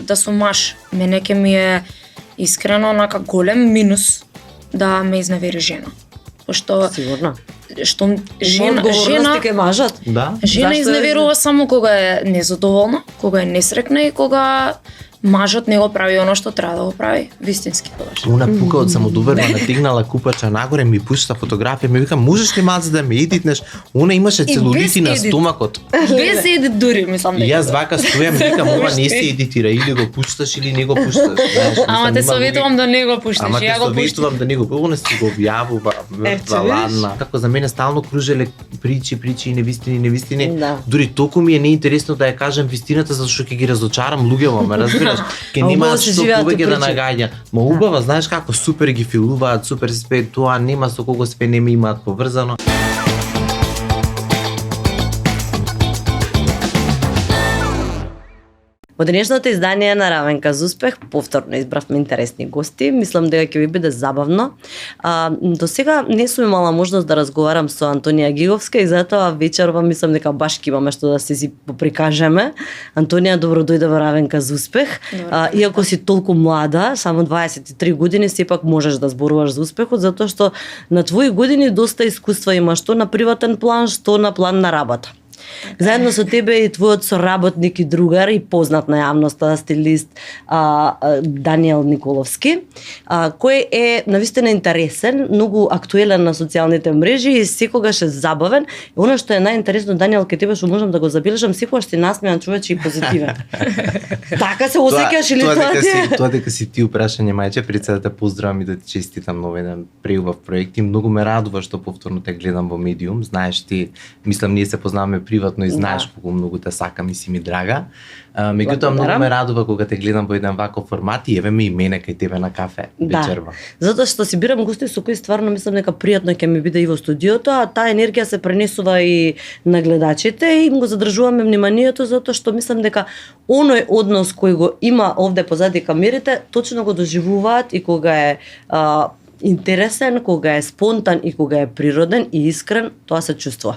да сум маж. Мене ќе ми е искрено онака голем минус да ме изневери жена. Пошто Сигурно. што жена ке мажат. Да. Жена изневерува само кога е незадоволна, кога е несрекна и кога мажот не го прави оно што треба да го прави, вистински тогаш. Уна пука од самодоверба натигнала купача нагоре, ми пушта фотографија, ми вика, можеш ли малце да ме едитнеш? Она имаше целулити на стомакот. Без едит дури, мислам дека. И јас вака стојам, викам, ова не се едитира, или го пушташ или не го пушташ. Ама те советувам да не го пушташ, Ама ја те го пуштам. советувам да не го пушташ, она си го објавува, мртва ладна. Како за мене стално кружеле причи и невистини. Да. Дури толку ми е неинтересно да ја кажам вистината, зашто ќе ги разочарам луѓето, ме разбираш? Ке нема што повеќе да нагаѓа. Ма убава, знаеш како супер ги филуваат, супер све тоа, нема со кого све не ми имаат поврзано. Во денешното издание на Равенка за успех повторно избравме интересни гости. Мислам дека ќе ви биде забавно. До сега не сум имала можност да разговарам со Антонија Гиговска и затоа вечерва мислам дека баш ќе имаме што да си поприкажеме. Антонија, добро дојде во Равенка за успех. Иако си толку млада, само 23 години, сепак можеш да зборуваш за успехот, затоа што на твои години доста искуства имаш, што на приватен план, што на план на работа. Заедно со тебе и твојот соработник и другар и познат на јавноста стилист Даниел Николовски, кој е навистина интересен, многу актуелен на социјалните мрежи и секогаш е забавен. И она што е најинтересно, Даниел, ке тебе што можам да го забележам, секогаш си насмеан човече и позитивен. Така се осеќаш или тоа? Тоа дека си ти упрашање мајче, пред се да те поздравам и да ти честитам нов еден преубав проект и многу ме радува што повторно те гледам во медиум. Знаеш ти, мислам ние се познаваме приватно и знаеш колку многу те сакам и си ми драга. Меѓутоа многу ме радува кога те гледам во еден ваков формат и еве ме и мене кај тебе на кафе вечерва. Затоа што си бирам гости со кои стварно мислам дека пријатно ќе ми биде и во студиото, а таа енергија се пренесува и на гледачите и им го задржуваме вниманието затоа што мислам дека оној однос кој го има овде позади камерите точно го доживуваат и кога е интересен, кога е спонтан и кога е природен и искрен, тоа се чувствува.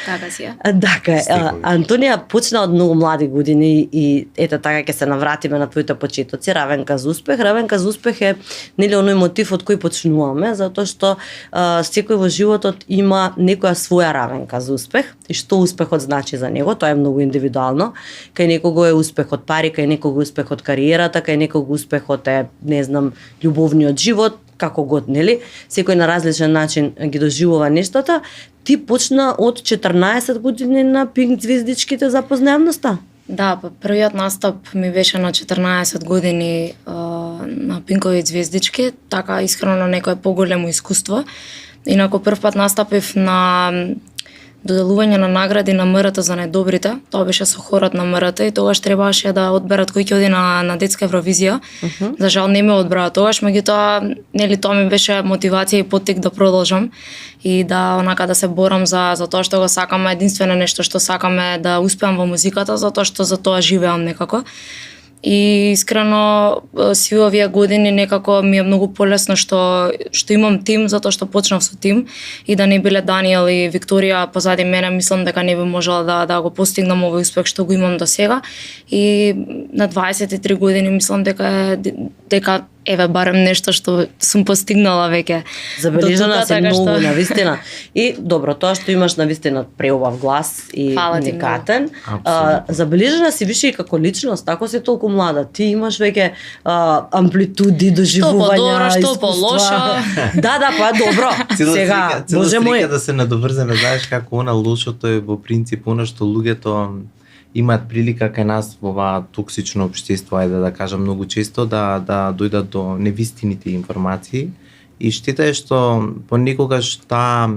Така си е. Така е. Антонија почна од многу млади години и ете така ќе се навратиме на твоите почетоци. Равенка за успех. Равенка за успех е нели оној мотив од кој почнуваме, затоа што секој во животот има некоја своја равенка за успех и што успехот значи за него, тоа е многу индивидуално. Кај некого е успехот пари, кај некого успехот кариерата, кај некого успехот е, не знам, љубовниот живот, како год, нели? Секој на различен начин ги доживува нештата. Ти почна од 14 години на Пинк звездичките за познавноста? Да, па првиот настап ми беше на 14 години на Пинкови звездички, така искрено некое поголемо искуство. Инаку прв пат настапив на доделување на награди на МРТ за најдобрите. Тоа беше со хорот на МРТ и тогаш требаше да одберат кој ќе оди на детска Евровизија. За жал не ме одбраа тогаш, меѓутоа нели тоа ми беше мотивација и поттик да продолжам и да онака да се борам за тоа што го сакам, единствено нешто што сакам е да успеам во музиката, затоа што за тоа живеам некако. И искрено си овие години некако ми е многу полесно што имам тим, затоа што почнав со тим и да не биле Даниел и Викторија позади мене, мислам дека не би можела да го постигнам овој успех што го имам до сега. И на 23 години мислам дека еве барем нешто што сум постигнала веќе. Забележана се многу навистина. И добро, тоа што имаш навистина преубав глас и уникатен. Забележана си више и како личност, ако си толку млада, ти имаш веќе амплитуди, доживувања, што по-лошо. Да, па добро. Сега, боже мој, да се надоврземе, знаеш како она лошото е во принцип она што луѓето имаат прилика кај нас во ова токсично општество, ајде да кажам многу често, да дојдат до невистините информации. И штета е што понекогаш таа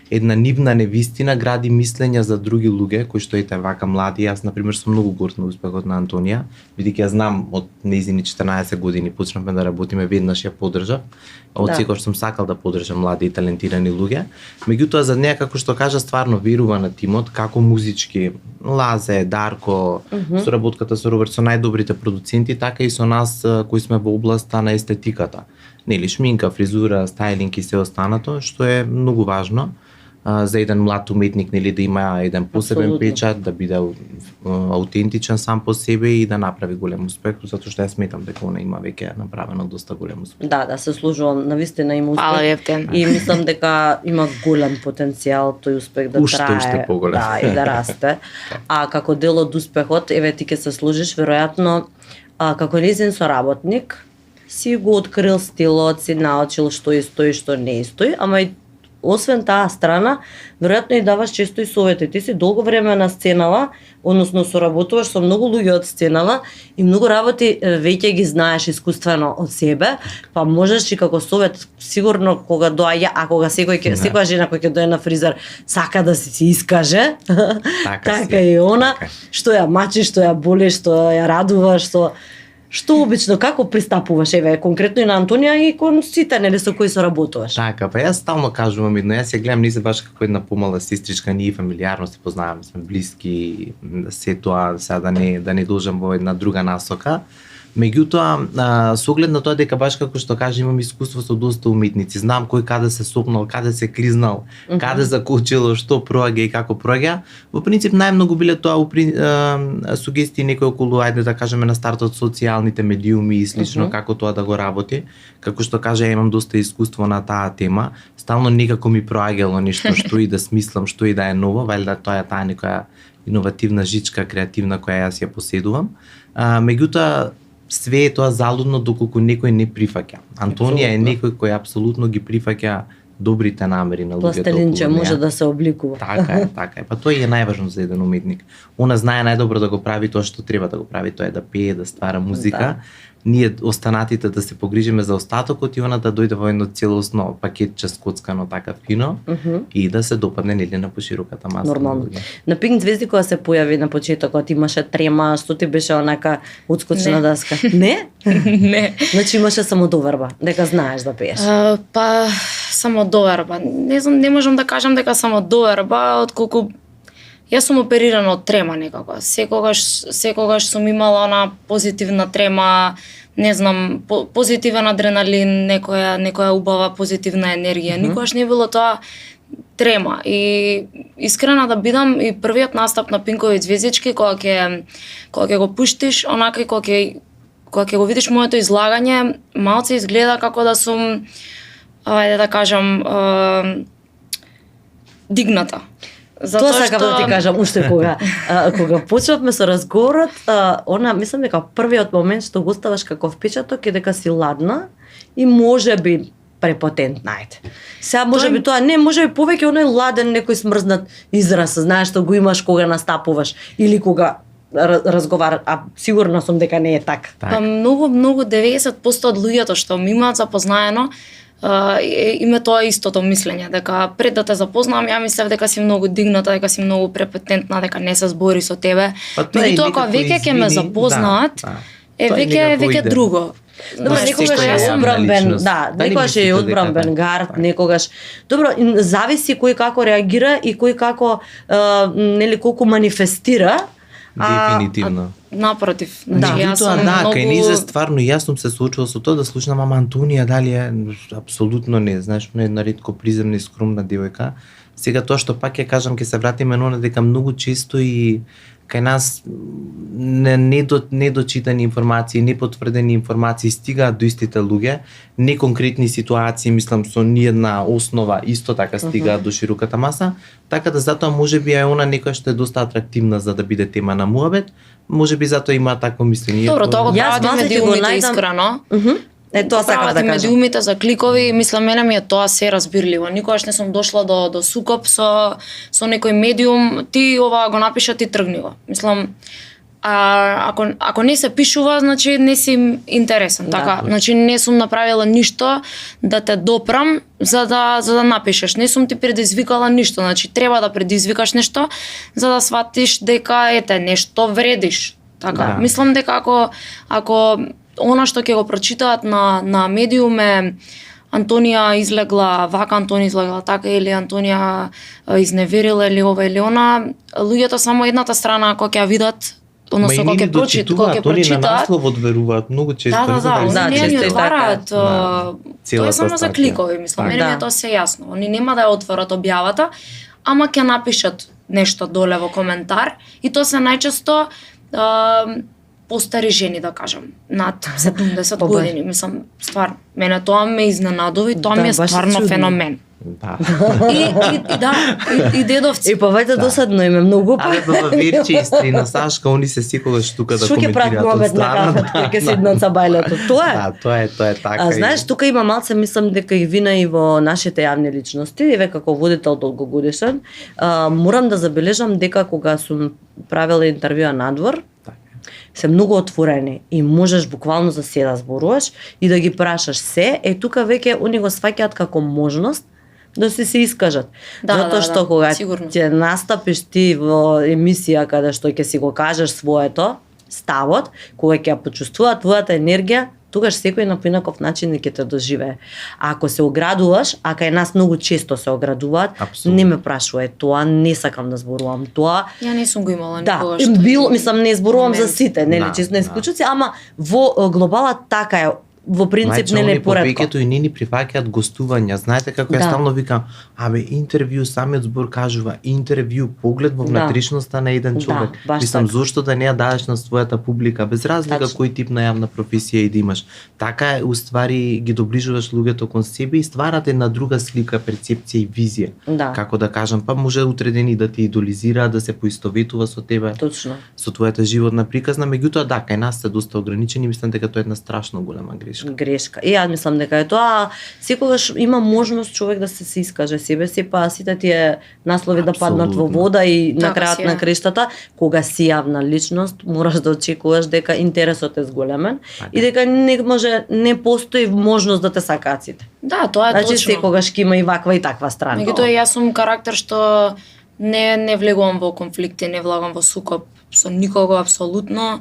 една нивна невистина гради мислења за други луѓе кои што ете вака млади. Јас на пример сум многу горд на успехот на Антонија, бидејќи ја знам од нејзини 14 години почнавме да работиме, веднаш ја поддржав. Од секогаш сум сакал да поддржам млади и талентирани луѓе. Меѓутоа за неа како што кажа стварно верува на тимот, како музички, Лазе, Дарко, соработката со Роберт, со најдобрите продуценти, така и со нас кои сме во областа на естетиката. Нели шминка, фризура, стајлинг и се останато, што е многу важно. за еден млад уметник, нели, да има еден посебен Апсолутно. печат, да биде аутентичен сам по себе и да направи голем успех, затоа што ја сметам дека она има веќе направено доста голем успех. Да, се служувам, навистина има успех. Фала ви, Ептен. И мислам дека има голем потенцијал тој успех да Уште, трае, уште поголем. да, и да расте. А како дел од успехот, еве ти ќе се служиш веројатно како незин соработник, си го открил стилот, си научил што и стои, што не стои, ама и освен таа страна, веројатно и даваш често и совети. Ти си долго време на сценава, односно соработуваш со многу луѓе од сценава и многу работи веќе ги знаеш искуствено од себе, па можеш и како совет сигурно кога доаѓа, а кога секоја жена која ќе дое на фризер сака да се искаже, така и она, така. што ја мачи, што ја боли, што ја радува, што обично како пристапуваш, еве конкретно и на Антонија и кон сите нели со кои соработуваш? Така, па јас стално кажувам едно, јас ја гледам низ баш како една помала сестричка, ние фамилиарно се познаваме, сме блиски, се тоа сега да не должам во една друга насока. Меѓутоа, со оглед на тоа дека баш како што кажа, имам искуство со доста уметници, знам кој каде се сопнал, каде се кризнал, каде закочило, што проаѓа и како проаѓа. Во принцип најмногу биле тоа сугестии некои околу, ајде да кажеме на стартот социјалните медиуми и слично, како тоа да го работи. Како што кажа, ја имам доста искуство на таа тема. Стално некако ми проаѓало нешто што и да смислам, што и да е ново, валјда тоа е таа некоја иновативна жичка, креативна која јас ја поседувам. Меѓутоа све е тоа залудно доколку некој не прифаќа. Антонија е некој кој апсолутно ги прифаќа добрите намери на луѓето. Пластелинче може да се обликува. Така е. Па тоа е најважно за еден уметник. Она знае најдобро да го прави тоа што треба да го прави, тоа е да пее, да ствара музика. Да. Ние останатите да се погрижиме за остатокот и она да дојде во едно целосно пакетче скоцкано така фино и да се допадне нели на пошироката маса. Нормално. На Пинк Звезди кога се појави на почетокот имаше трема, што ти беше онака отскочена даска? Не? Не. Значи имаше самодоверба, дека знаеш да пееш. Па самодоверба. Не знам, не можам да кажам дека самодоверба, отколку јас сум оперирана од трема некако. Секогаш сум имала она позитивна трема, не знам, позитивен адреналин, некоја убава позитивна енергија. Никогаш не било тоа трема. И искрена да бидам, и првиот настап на Пинкови звездички, кога ќе го пуштиш, онака и кога ќе го видиш моето излагање, малце изгледа како да сум, ајде да кажам, дигната. Тоа сакам да ти кажам, уште кога почнавме со разговорот, она мислам дека првиот момент што го оставаш како впечаток е дека си ладна и можеби препотентна, ајде. Сега можеби тоа не, можеби повеќе оној ладен некој смрзнат израз, знаеш што го имаш кога настапуваш или кога разговар, а сигурна сум дека не е така. Па многу 90% од луѓето што ми имаат запознаено име тоа истото мислење, дека пред да те запознам, ја мислев дека си многу дигната, дека си многу препотентна, дека не се збори со тебе. Меѓутоа кога веќе ќе ме запознаат, веќе друго. Добро, некогаш е одбранбен, некогаш е одбранбен гард, некогаш. Добро, зависи кој како реагира и кој како нели колку манифестира. Дефинитивно. Напротив, јас сум многу... кај низе стварно јас сум се соочувал со тоа да слушнам, ама Антонија дали е апсолутно не, знаеш, не е една ретко приземна и скромна девојка. Сега тоа што пак ја кажам, ќе се вратиме на дека многу често и кај нас недочитани информации, непотврдени информации стигаат до истите луѓе, неконкретни ситуации, мислам со ниедна основа исто така стигаат до широката маса, така да затоа можеби е она некоја што е доста атрактивна за да биде тема на муабет, можеби затоа има такво мислење. Добро, тоа го прават медиумите искрено. Тоа сакам да кажам. Медиумите за кликови, мислам, мене ми е тоа се разбирливо. Никогаш не сум дошла до сукоп со некој медиум, ти ова го напиша, ти тргни го. Мислам, ако не се пишува, значи не си интересен, така. Значи не сум направила ништо да те допрам за да напишеш. Не сум ти предизвикала ништо, значи треба да предизвикаш нешто за да сватиш дека нешто вредиш. Така. Мислам дека ако она што ќе го прочитаат на медиуме, Антонија излегла вака, Антонија излегла така, или Антонија изневерила или ова или она, луѓето само едната страна кога ќе ја видат, односно кога ќе Они на прочитаат, насловот веруваат многу често. да, не знам они дали не често ја е отвараат, така. Да. тоа е Целата само за статија. кликови, мислам, Така. мене ми е Да. тоа се јасно. Они нема да ја отворат објавата, ама ќе напишат нешто доле во коментар и тоа се најчесто постари жени, да кажам, над 70 Па, години, мислам, стварно, мене тоа ме изненадува и тоа Да, ми е баш е стварно чудно. феномен. Да. И да, и дедовци. И повеќе Да. досадно им е многу па. Абе, баба Верче и Стрина Сашка, они се секогаш тука да Што ќе прават коментираат од муабет на страна. кафет кога ќе седнат за бајлето? Тоа е. Да, тоа е така. А и- знаеш, тука има малце, мислам дека и вина и во нашите јавни личности, еве како водител долгогодишен, морам да забележам дека кога сум правела интервјуа надвор, Така. се многу отворени и можеш буквално за се да зборуваш и да ги прашаш се, тука веќе они го сваќаат како можност да се искажат. Да, Затоа да, што да, кога сигурно. ќе настапиш ти во емисија каде што ќе си го кажеш своето, ставот, кога ќе ја почувствуваат твојата енергија, тогаш секој на поинаков начин ќе те доживее. А ако се оградуваш, а кај нас многу често се оградуваат, Апсолутно. не ме прашувај тоа, не сакам да зборувам тоа. Ја не сум го имала Да, никогаш. било, мислам, не зборувам за момент. сите, нели, Да, чисто на да. исклучуци, ама во глобала така е, во принцип нели они поретко. повеќето и не ни прифаќаат гостувања. Знаете како ја Да. стално викам, абе интервју, самиот збор кажува, интервју, поглед во Да. внатрешноста на еден Да, човек. баш Мислам, така. зошто да не ја дадеш на својата публика, без разлика Тачно. кој тип на јавна професија и да имаш. Така е, уствари ги доближуваш луѓето кон себе и стварате на друга слика, перцепција и визија. Да, Како да кажам, па може утре ден и да ти идолизира, да се поистоветува со тебе, точно. со твојата животна приказна, меѓутоа да, кај нас се доста ограничени, мислам дека тоа е една страшно голема грешка. Грешка. И ја мислам дека е тоа, секогаш има можност човек да се искаже себе си, па сите тие наслови да паднат во Апсолутно. вода и на Така крајот си е. на крештата, кога си јавна личност, мораш да очекуваш дека интересот е зголемен Така. и дека не постои можност да те сакаат сите. Да, тоа е Значи точно. секогаш ќе има и ваква и таква страна. Меѓутоа јас сум карактер што не влегувам во конфликти, не влагам во сукоп со никого апсолутно.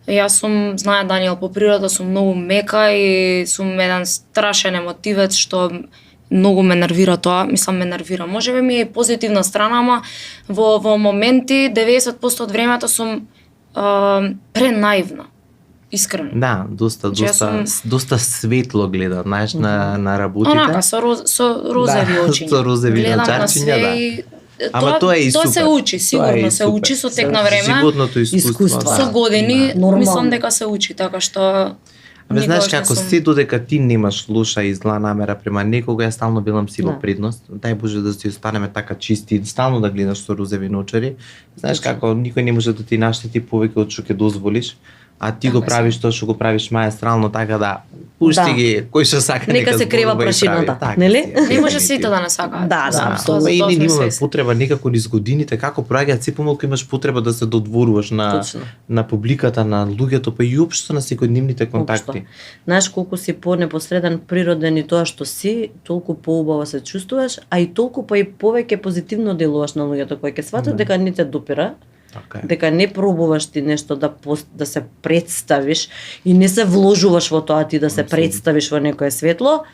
Јас сум, знае Даниел, по природа сум многу мека и сум еден страшен емотивец што многу ме нервира тоа, мислам ме нервира. Можеби ми е и позитивна страна, ама во моменти 90% од времето сум пренаивна. Искрено. Да, доста Значи, јас доста светло гледа, знаеш, на работите. Онака со розови Да, очиња. со розови Гледам на очарчиња, све да. и Ама тоа е и тоа супер. се учи, Тоа е сигурно и се супер. учи со тек на време. Животното искуство. Искуство. Да. Со години, Да. Нормално. мислам дека се учи, така што Абе, знаеш никогаш не како сум- се додека ти немаш лоша и зла намера према некога, ја стално билам си во Да. предност. Дај Боже да си останеме така чисти, стално да гледаш со розови ночари. Знаеш Точно. како никој не може да ти наштети повеќе од што ќе дозволиш, а ти го Така правиш тоа што го правиш маестрално, така да пушти Да. ги кој што сака Нека се крива зборува и прашината, прави. Така нели? си е, Не може дефинитивно. сите да не сакаат. Да, Мислам, да, тоа- Ама за и тоа ние сме имаме свесни. потреба некако низ годините, како проаѓаат се помалку имаш потреба да се додворуваш Точно. на публиката, на луѓето, па и општо на секојдневните контакти. Општо. Знаеш колку си понепосреден, природен и тоа што си, толку поубаво се чувствуваш, а и толку па и повеќе позитивно делуваш на луѓето кои ќе сватат Да. дека не те допира, Така е. дека не пробуваш ти нешто да се представиш и не се вложуваш во тоа ти да се Апсолутно. представиш во некое светло,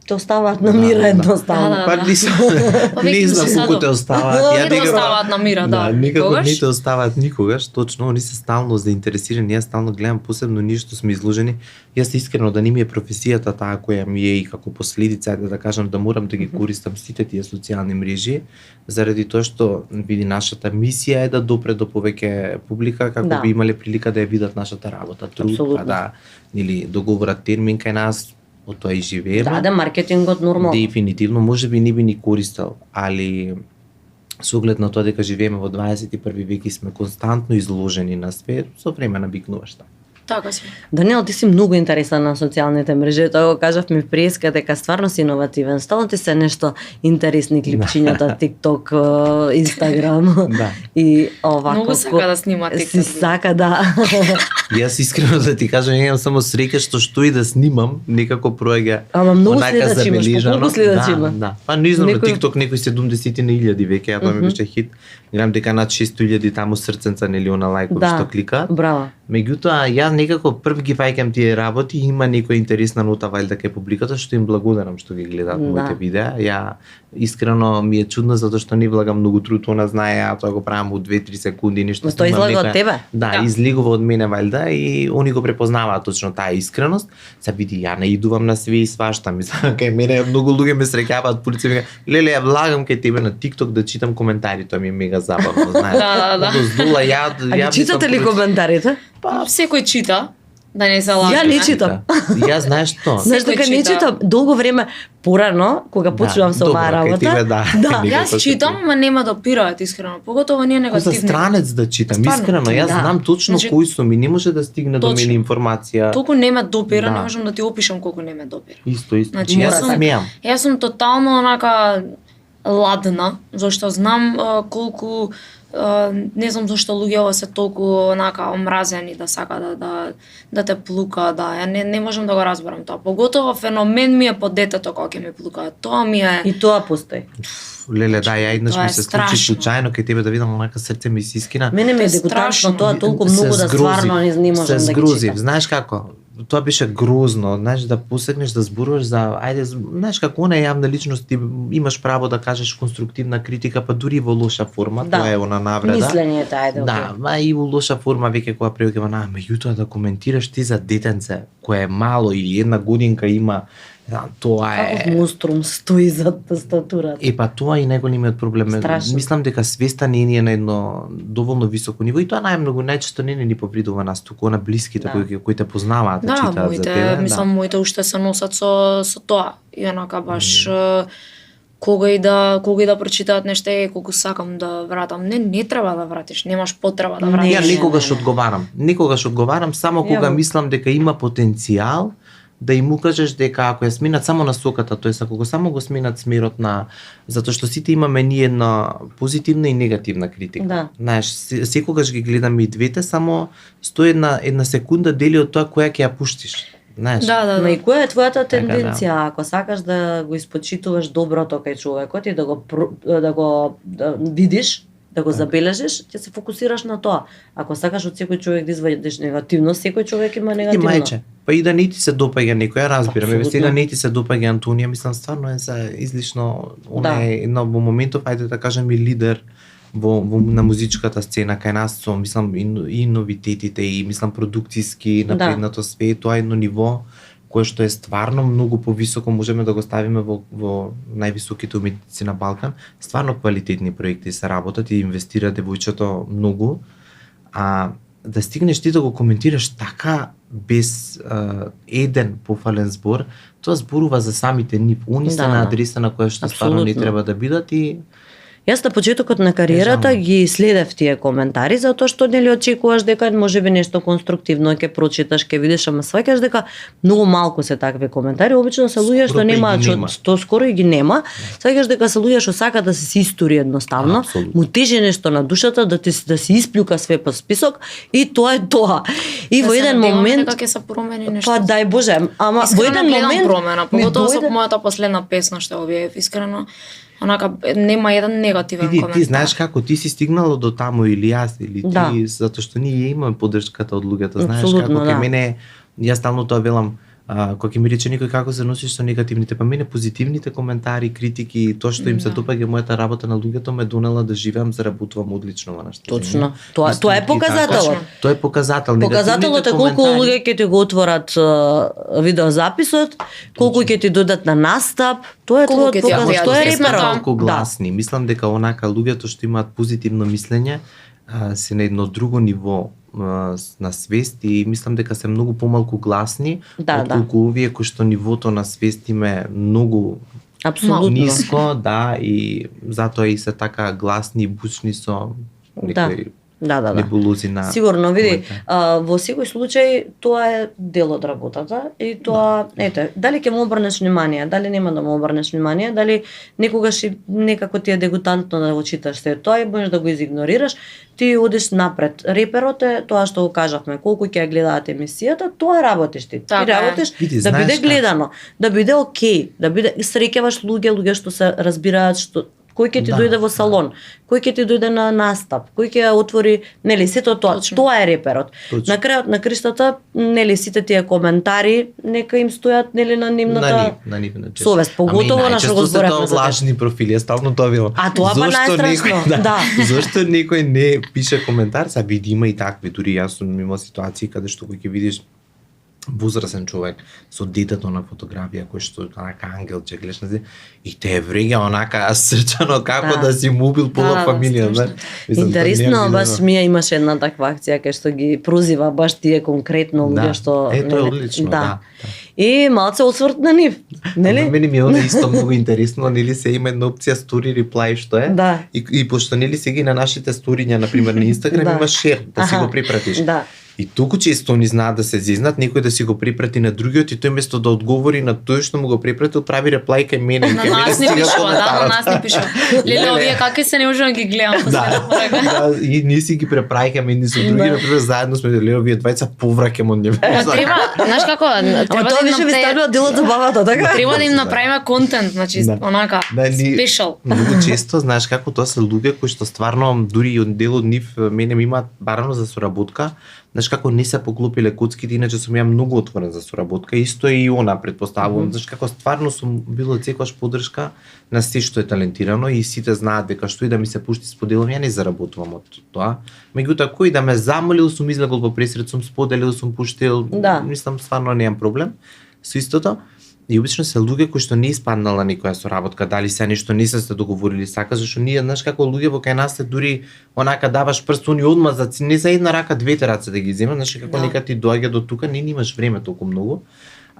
те оставаат на мира Да, едноставно. Да, Па не Повеќе знам се колку садом. те оставаат. Не те оставаат на мира, да. Никако Тогаш? не те оставаат никогаш, точно, они се стално заинтересирани, јас стално гледам посебно ние што сме изложени. Јас искрено да не ми е професијата таа која ми е и како последица, ајде да кажам да морам да ги користам сите тие социјални мрежи, заради тоа што види нашата мисија е да допре до повеќе публика како Да. би имале прилика да ја видат нашата работа, труд, Апсолутно. па да или договорат термин кај нас, од тоа и живееме. Да, маркетингот нормално. Дефинитивно, може би не би ни користел, али со оглед на тоа дека живееме во 21 век и сме константно изложени на све, со време навикнуваш така. Така си. Даниел, ти си многу интересен на социјалните мрежи, тоа го кажавме преска дека стварно си иновативен. Стално ти се нешто интересни клипчињата, TikTok, Instagram. Да. И овако. Многу сака да снима Си TikTok. сака да. Јас искрено да ти кажам, имам само среќа што и да снимам, некако проаѓа Ама многу онака следачи имаш, по забележано. колку следачи има? Да. Па не знам, на Некој- TikTok некој 70.000 веќе, ја тоа ми беше хит. Гледам дека над 600.000 таму срценца нели она лајкови Да. што кликаат. Браво. Меѓутоа, ја некако прв ги фаќам тие работи, има некоја интересна нота вајда кај публиката, што им благодарам што ги гледаат моите видеа. Ја искрено ми е чудно затоа што не влагам многу труд, она знае, ја тоа го правам у 2-3 секунди, ништо. Тоа излага од тебе? Да, излегува од мене вајда и они го препознаваат точно таа искреност. Се види, ја не идувам на све и свашта, мислам, кај мене многу луѓе ме среќаваат по лице, леле, ја влагам кај тебе на TikTok да читам коментари, тоа ми е мега забавно, знаеш. Да. Доздула, ја А ги читате ли коментарите? Па секој чита, да не се лажеме. Ја не читам. Ја знаеш што? Знаеш дека не чита. читам долго време порано кога почнувам со оваа работа. Тебе, да. Јас читам, ма нема да опираат искрено, поготово ние За негативни. странец да читам, Стварно? искрено, јас Да. знам точно Значи, кои су ми, не може да стигне до точно. мене информација. Толку не ме допира, Да. не можам да ти опишам колку не ме допира. Исто. Значи, Мора јас да сум- смеам. Јас сум тотално онака ладна, зашто знам колку не знам зашто луѓето се толку онака омразени да сака да те плука, да ја не можам да го разберам тоа. Поготово феномен ми е по детето кога ќе ме плукаат. Тоа ми е И тоа постои. Леле, да, ја еднаш Тоа ми е се случи страшно. случајно кај тебе да видам онака срце ми се искина. Мене ми е Тоа е дегутантно страшно. тоа толку Се многу да згрозив. стварно не можам Се да ги згрозив. читам. Знаеш како? Тоа беше грозно, знаеш, да посегнеш да зборуваш за ајде, знаеш како она е јавна личност, ти имаш право да кажеш конструктивна критика, па дури во лоша форма, Да. тоа е она навреда. Мислењето, ајде, Да, окей. ма и во лоша форма веќе кога преоѓава на меѓутоа да коментираш ти за детенце кое е мало или една годинка има, тоа Каков е монструм стои за тастатурата. Па тоа и најголемиот проблем е. Страшно. Мислам дека свеста не е на едно доволно високо ниво и тоа најмногу најчесто не ни повредува нас, туку на блиските Да. кои те познаваат, Да, читаат за моите, тебе. мислам, моите уште се носат со тоа. И онака баш кога и да прочитаат нешто колку сакам да вратам. Не треба да вратиш, немаш потреба да Не, вратиш. Ја не, никогаш не, не. одговарам. Никогаш одговарам само кога Ја, мислам дека има потенцијал да им укажеш дека ако ја сменат само насоката, тоест ако го само го сменат смерот на затоа што сите имаме ние една позитивна и негативна критика. Да. Знаеш, секогаш ги гледаме и двете, само стои една секунда дели од тоа која ќе ја пуштиш. Знаеш? Да. Ма и која е твојата Така, да. тенденција ако сакаш да го испочитуваш доброто кај човекот и да видиш, да го забележиш, ќе се фокусираш на тоа. Ако сакаш од секој човек да извадиш негативно, секој човек има Ти негативно. мајче, па и да не ти се допаѓа некој, ја разбирам. Еве Апсолутно. сега не ти се допаѓа Антонија, мислам стварно е за излишно, она Да. е едно во моментов, ајде да кажем и лидер на музичката сцена кај нас со мислам и новитетите и мислам продукциски напреднато све, тоа е едно ниво кое што е стварно многу повисоко, можеме да го ставиме во највисоките уметници на Балкан. Стварно квалитетни проекти се работат и инвестира девојчето многу. А да стигнеш ти да го коментираш така без еден пофален збор, тоа зборува за самите нив. Они се Да. на адреса на која што стварно не Апсолутно. треба да бидат и Јас на почетокот на кариерата Жално. ги следев тие коментари затоа што нели очекуваш дека можеби нешто конструктивно ќе прочиташ, ќе видиш, ама сваќаш дека многу малку се такви коментари, обично се луѓе што Скоро па и немаат ги нема. што скоро и ги нема. Сваќаш дека се луѓе што сакаат да се истори едноставно, Апсолутно. му тежи нешто на душата да се исплюка све по список и тоа е тоа. И во се еден надеваме момент дека ќе се промени нешто. па дај Боже, ама во Искрено еден гледам момент промена, ми поготово со дојде- мојата последна песна што објавив, искрено онака нема еден негативен Види, коментар. ти знаеш како ти си стигнала до таму или јас или ти, Да. затоа што ние имаме поддршката од луѓето, знаеш Апсолутно, како да. кај мене јас стално тоа велам, кога ќе ми рече некој како се носиш со негативните, па мене позитивните коментари, критики, тоа што им се Да. допаѓа мојата работа на луѓето ме донела да живеам, заработувам одлично во нашата Точно. земја. Тоа е Студии, показателот. така. Тоа е показател. Показателот е колку коментари- луѓе ќе ти го отворат видеозаписот, колку ќе ти додат на настап, тоа е Колку твојот ќе ти ја показ, пријат тоа е песната. реперот. Колку гласни. Мислам дека онака луѓето што имаат позитивно мислење се на едно друго ниво на свест и мислам дека се многу помалку гласни Да, отколку овие кои што нивото на свест им е многу Апсолутно. ниско, да, и затоа и се така гласни и бучни со некои Да. небулози на Сигурно, види, момента. во секој случај тоа е дел од работата и тоа, ете, дали ќе му обрнеш внимание, дали нема да му обрнеш внимание, дали некогаш и некако ти е дегутантно да го читаш се тоа и можеш да го изигнорираш, ти одиш напред. Реперот е тоа што го кажавме, колку ќе ја гледаат емисијата, тоа работиш ти. Така Ти е. работиш Види, да знаеш биде како? гледано, да биде окей, да биде среќаваш луѓе што се разбираат што кој ќе ти Да, дојде во салон, кој ќе ти дојде на настап, кој ќе ја отвори, нели, сето тоа. Точно. Тоа е реперот. Точно. На крајот на криштата, нели, сите тие коментари нека им стојат, нели, на нивната на нив, на совест, поготово на што го зборевме за за тебе. лажни профили, е стално тоа било. А тоа па Зошто најстрашно, некој- да. Зошто некој не пише коментар, са види има и такви, дури јас сум имал ситуации каде што кој ќе видиш возрасен човек со детето на фотографија кој што онака ангелче гледаш на и те вреѓа онака срчано како Да. да си му убил пола Да, фамилија, страшно. да. Мислам, Интересно, тоа не е баш видено. Мија имаше една таква акција кај што ги прозива баш тие конкретно луѓе Да. што Е, тоа е нели, одлично, да. И малце осврт на нив, нели? Ама мене ми е она исто многу интересно, нели се има една опција story reply што е. Да. И пошто нели сега и на нашите сториња на пример на Инстаграм Да. има шер да си Аха. го припратиш. Да. И толку често они знаат да се зизнат, некој да си го припрати на другиот и тој место да одговори на тој што му го припратил, прави реплај кај мене. и На кај мене нас не стига пишува, да, на коментарот. нас не пишува. Леле, овие какви се не можам да ги гледам. Да, и ние си ги препраќаме едни со други, Да. например, заедно сме леле овие двајца повраќаме од нив. Ама треба, знаеш како, Ама треба тоа да им више ви направи- ставува делот за бавата, така? Треба да им Да. направиме контент, значи Да. онака Да, ни- спешал. Многу често, знаеш како, тоа се луѓе кои што стварно дури и дел од нив мене ми имаат барано за соработка. Знаеш како не се поклопиле коцките, иначе сум ја многу отворен за соработка. Исто и она претпоставувам, знаеш како стварно сум бил од секогаш поддршка на се што е талентирано и сите знаат дека што и да ми се пушти споделам, ја не заработувам од тоа. Меѓутоа кој да ме замолил, сум излегол по пресред, сум споделил, сум пуштил, Да. мислам стварно немам проблем со истото. И обично се луѓе кои што не испаднала никоја соработка, дали се нешто не се договорили сака, зашто ние знаеш како луѓе во кај нас се дури онака даваш прст уни одма за не за една рака двете раце да ги земаш, знаеш како Да. нека ти доаѓа до тука, не имаш време толку многу.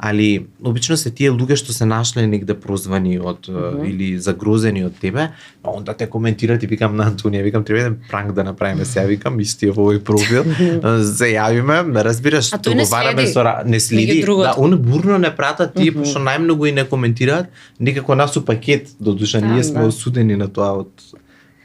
Али обично се тие луѓе што се нашле негде прозвани од или загрозени од тебе, па онда те коментираат и викам на Антонија, викам треба еден пранк да направиме сега, викам исти во овој профил, се јавиме, да разбираш, А тој не договараме следи не следи, другото. да, он бурно не пратат тие пошто најмногу и не коментираат, некако нас у пакет, додуша ние сме да. осудени на тоа од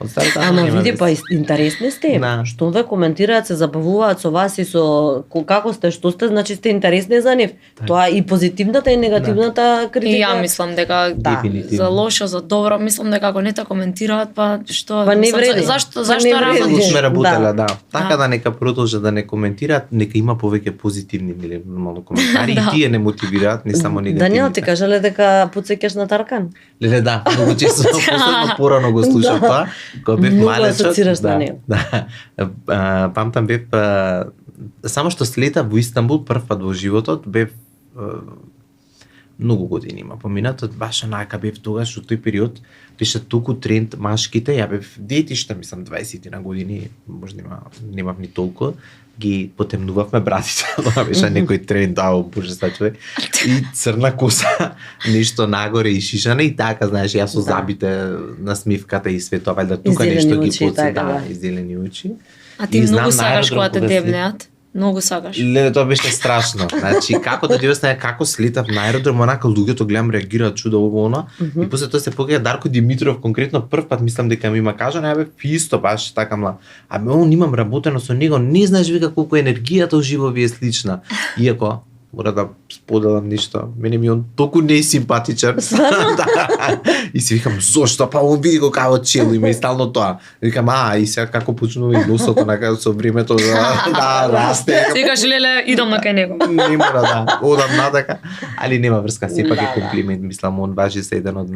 старата. Ама нема види, вез. па интересни сте. Да. Што ве коментираат, се забавуваат со вас и со како сте, што сте, значи сте интересни за нив. Тоа и позитивната и негативната критика. И ја мислам дека Да. Дефинитивно. за лошо, за добро, мислам дека ако не те коментираат, па што Па не мислам, вреди. Зашто Па зашто не вреди. Многу работиш? сме работеле, Да. да. Така Да. да нека продолжат да не коментираат, нека има повеќе позитивни или нормално коментари и Да. тие не мотивираат, не само негативни. Даниел, ти кажале дека подсеќаш на Таркан? Леле да, многу често последно порано го слушам Да. тоа, кога бев Многу малечок. асоцираш на Да, него. да. Памтам бев само што слета во Истанбул прв пат во животот бев многу години има поминато, баш онака бев тогаш во тој период беше толку тренд машките, ја бев детишта, мислам 20 на години, можда немав ни толку, ги потемнувавме братите, тоа беше некој тренд, боже са човек, и црна коса, нешто нагоре и шишана и така, знаеш, јас со Да. забите на смивката и све тоа, валјда тука зелени нешто ги очи, поци, така, да, да. и зелени очи. А ти И знам многу сакаш најаеродром кога те кога дебнеат. Многу сакаш. Леле, тоа беше страшно. Значи, како да ти обяснам како слетав на аеродром, онака луѓето гледам реагираат чудо ово оно. И после тоа се погаѓа Дарко Димитров конкретно прв пат мислам дека ми има кажано, ја бе исто баш така мла. Абе он имам работено со него, не знаеш вика колку енергијата уживо ви е слична. Иако мора да споделам ништо. Мене ми он толку не е симпатичен. Да. И си викам зошто па он види го како чел има и стално тоа. Викам и сега како почнува и носото на со времето да расте. Секаш леле идам на кај него. Не мора да одам надека, али нема врска, сепак Да, е комплимент, мислам, он баш е еден од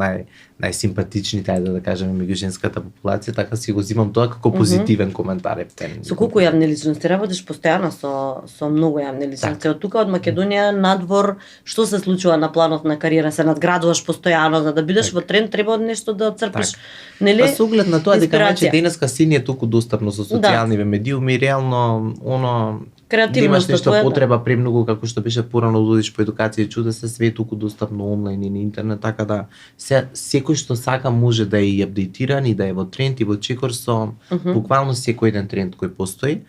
најсимпатичните, ајде да кажеме, меѓу женската популација, така си го земам тоа како позитивен коментар ептен. Со колку јавни личности работиш постојано со многу јавни личности. Од тука од Македонија надвор, што се случува на планот на кариера, се надградуваш постојано за да бидеш во тренд, треба нешто да црпиш. Нели? Па со оглед на тоа дека Инспирација. веќе денеска се не е толку достапно со социјални медиуми, реално оно Креативност имаш нешто тоа е, да. потреба премногу како што беше порано да одиш по едукација и чуда се све е толку достапно онлайн и на интернет, така да секој што сака може да е и апдейтиран и да е во тренд и во чекор со буквално секој еден тренд кој постои.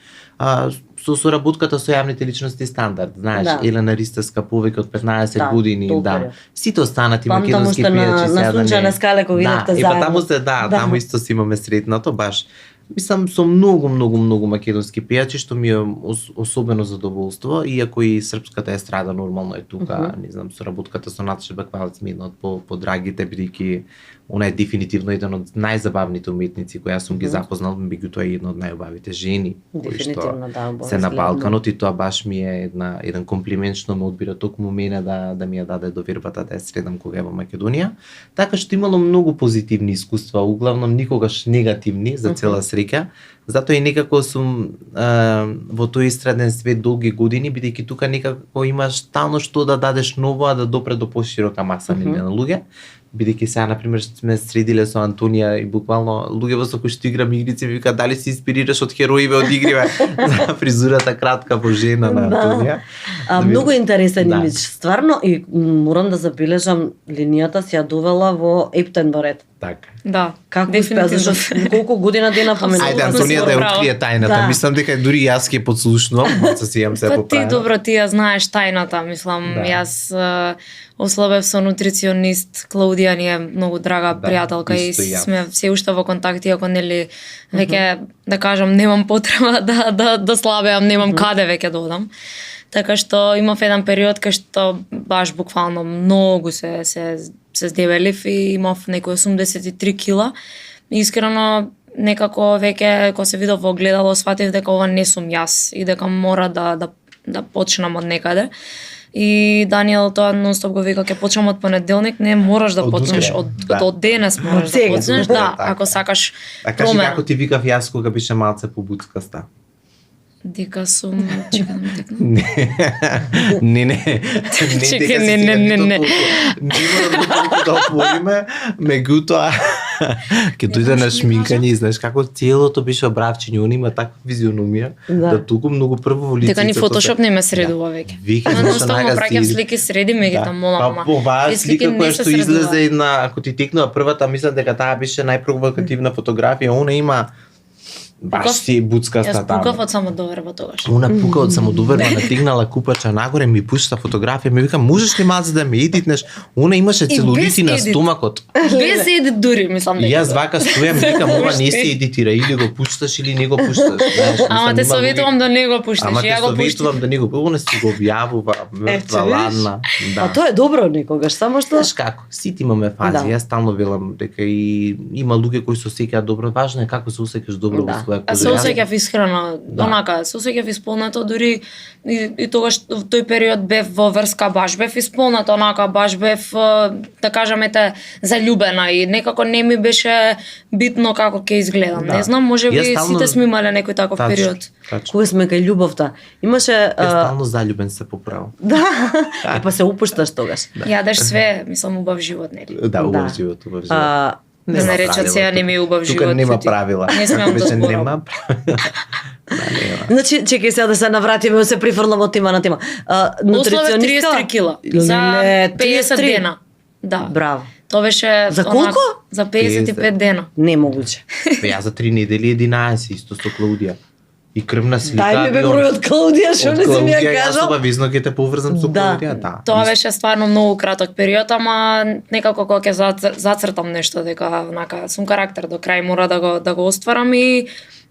Со соработката со јавните личности стандард, знаеш, Да. Елена Ристевска повеќе од 15 Да, години, толку да. е. Сите останати Памтам македонски уште пејачи на сега да Слунчена не. скале кога видевте па заедно. таму се Да. таму исто си имаме сретнато баш. Мислам со многу македонски пејачи што ми е особено задоволство, иако и српската естрада нормално е тука, не знам, соработката со Наташа Баквалец ми една од по драгите бидејќи Она е дефинитивно еден од најзабавните уметници кои јас сум ги запознал, меѓутоа е една од најубавите жени кои што Дефинитивно, да, се на обовезливо. Балканот и тоа баш ми е еден комплимент што ме одбира токму мене да ми ја даде довербата да ја средам кога е во Македонија. Така што имало многу позитивни искуства, углавном никогаш негативни за цела среќа. Затоа и некако сум во тој истраден свет долги години, бидејќи тука некако имаш стално што да дадеш ново, а да допре до поширока маса на луѓе. Бидејќи сега на пример сме средиле со Антонија и буквално луѓе со кои што играм игрици ми вика дали се инспирираш од хероиве од игриве за фризурата кратка во жена на Антонија. Многу интересен Да. имидж, стварно, и морам да забележам, линијата си ја довела во Ептен во ред. Така. Да, Како успеа, зашто колку година дена поменува. Ајде Антонија да ја открие тајната. Да. Мислам дека дури јас ќе подслушнувам, се сејам се Па ти поправено. добро ти ја знаеш тајната, мислам, Да. јас ослабев со нутриционист Клаудија, ни е многу драга Да, пријателка и исто и јас. сме се уште во контакт, иако нели веќе да кажам немам потреба да слабеам, немам каде веќе да одам. Така што имав еден период кај што баш буквално многу се здебелив и имав некои 83 кила. Искрено некако веќе кога се видов во огледало сватив дека ова не сум јас и дека мора да почнам од некаде. И Даниел тоа нонстоп го вика, ќе почнам од понеделник, не можеш да Од почнеш утре. од Да. денес можеш да сега. почнеш, Така. да, ако сакаш А кажи промена. како ти викав јас кога беше малце побуцкаста? Дека сум, чекам да ме текнам. Не. Чекај, дека не, си не, не, не. Не мора да отвориме, меѓутоа ќе дојде на шминкање и знаеш како целото беше обравчење, он има таква визиономија да толку многу прво во лицето. Дека ни фотошоп не ме средува веќе. Веќе Но знаеш едноставно онага праќам си- слики, среди ме ги таму, ама. Па оваа тие слики слика не која се што излезе средува. една, ако ти текнува првата, мислам дека таа беше најпровокативна фотографија, она има баш Пукав? си буцкаста Јас таму. пукав од самодоверба тогаш. Она пука од самодоверба, натигнала купача нагоре, ми пушта фотографија, ми вика, можеш ли малце да ме едитнеш? Она имаше без целулити на едит. стомакот. Без едит дури, мислам И дека. јас вака стојам, викам, ова не се едитира, или го пушташ или не го пушташ. Знаеш, Ама мислам, те има советувам да не го пушташ, Ама те ја го пуштив. советувам да не го, она си го објавува, мртва, видиш? ладна. А тоа е добро некогаш, само што Знаеш како, сите имаме фази, Да. јас стално велам дека и има луѓе кои се осеќаат добро, важно е како се осеќаш добро во Да. своја А кожа. се Јас- осеќав искрено, Да. онака, се осеќав исполнето, дури и тогаш во тој период бев во врска, баш бев исполнета, онака, баш бев, да кажам, заљубена и некако не ми беше битно како ќе изгледам. Да. Не знам, може би Јас стално- сите сме имале некој таков Тачно, период. тачно. кога сме кај љубовта, имаше Јас стално заљубен се поправо. да, и па се упушташ тогаш. Јадеш све, мислам, убав живот, нели? Да, убав Да. живот, убав живот. А, Да Нема не речат правила сега не тука. ми е убав Тука живот. нема ќути. правила. Не смеам да Беше зборам. нема правила. Да, нема. Значи, чекај сега да се навратиме, да се прифрлам од тема на тема. Ословев 33 кила за Леле, 50 33. дена. Да. Браво. Тоа беше За колку? За 55 дена. Немогуче. Бе, јас за 3 недели 11 исто со Клаудија. И крвна слика. Дај ми бе било- број од Клаудија, што Од не си ми ја Клаудија, Јас кажал. обавезно ќе те поврзам со Да. Клаудија, да. Тоа беше стварно многу краток период, ама некако кога ќе зацртам нешто дека онака сум карактер до крај мора да го остварам и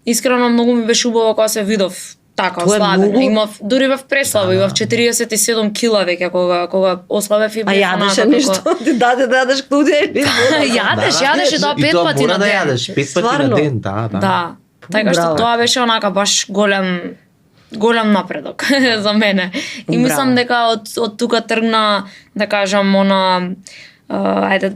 искрено многу ми беше убаво кога се видов така Тоа е ослабена. многу- Имав дури в преслава, имав 47 кила веќе кога ослабев и А бев јадеше онака нешто? Ти даде да јадеш Клаудија или? Јадеш и тоа И 5 тоа пати мора на да ден. јадеш 5 пати на Стварно? ден, да. Да. Така што Браво. тоа беше онака баш голем напредок за мене. И Браво. мислам дека од тука тргна, да кажам, ајде,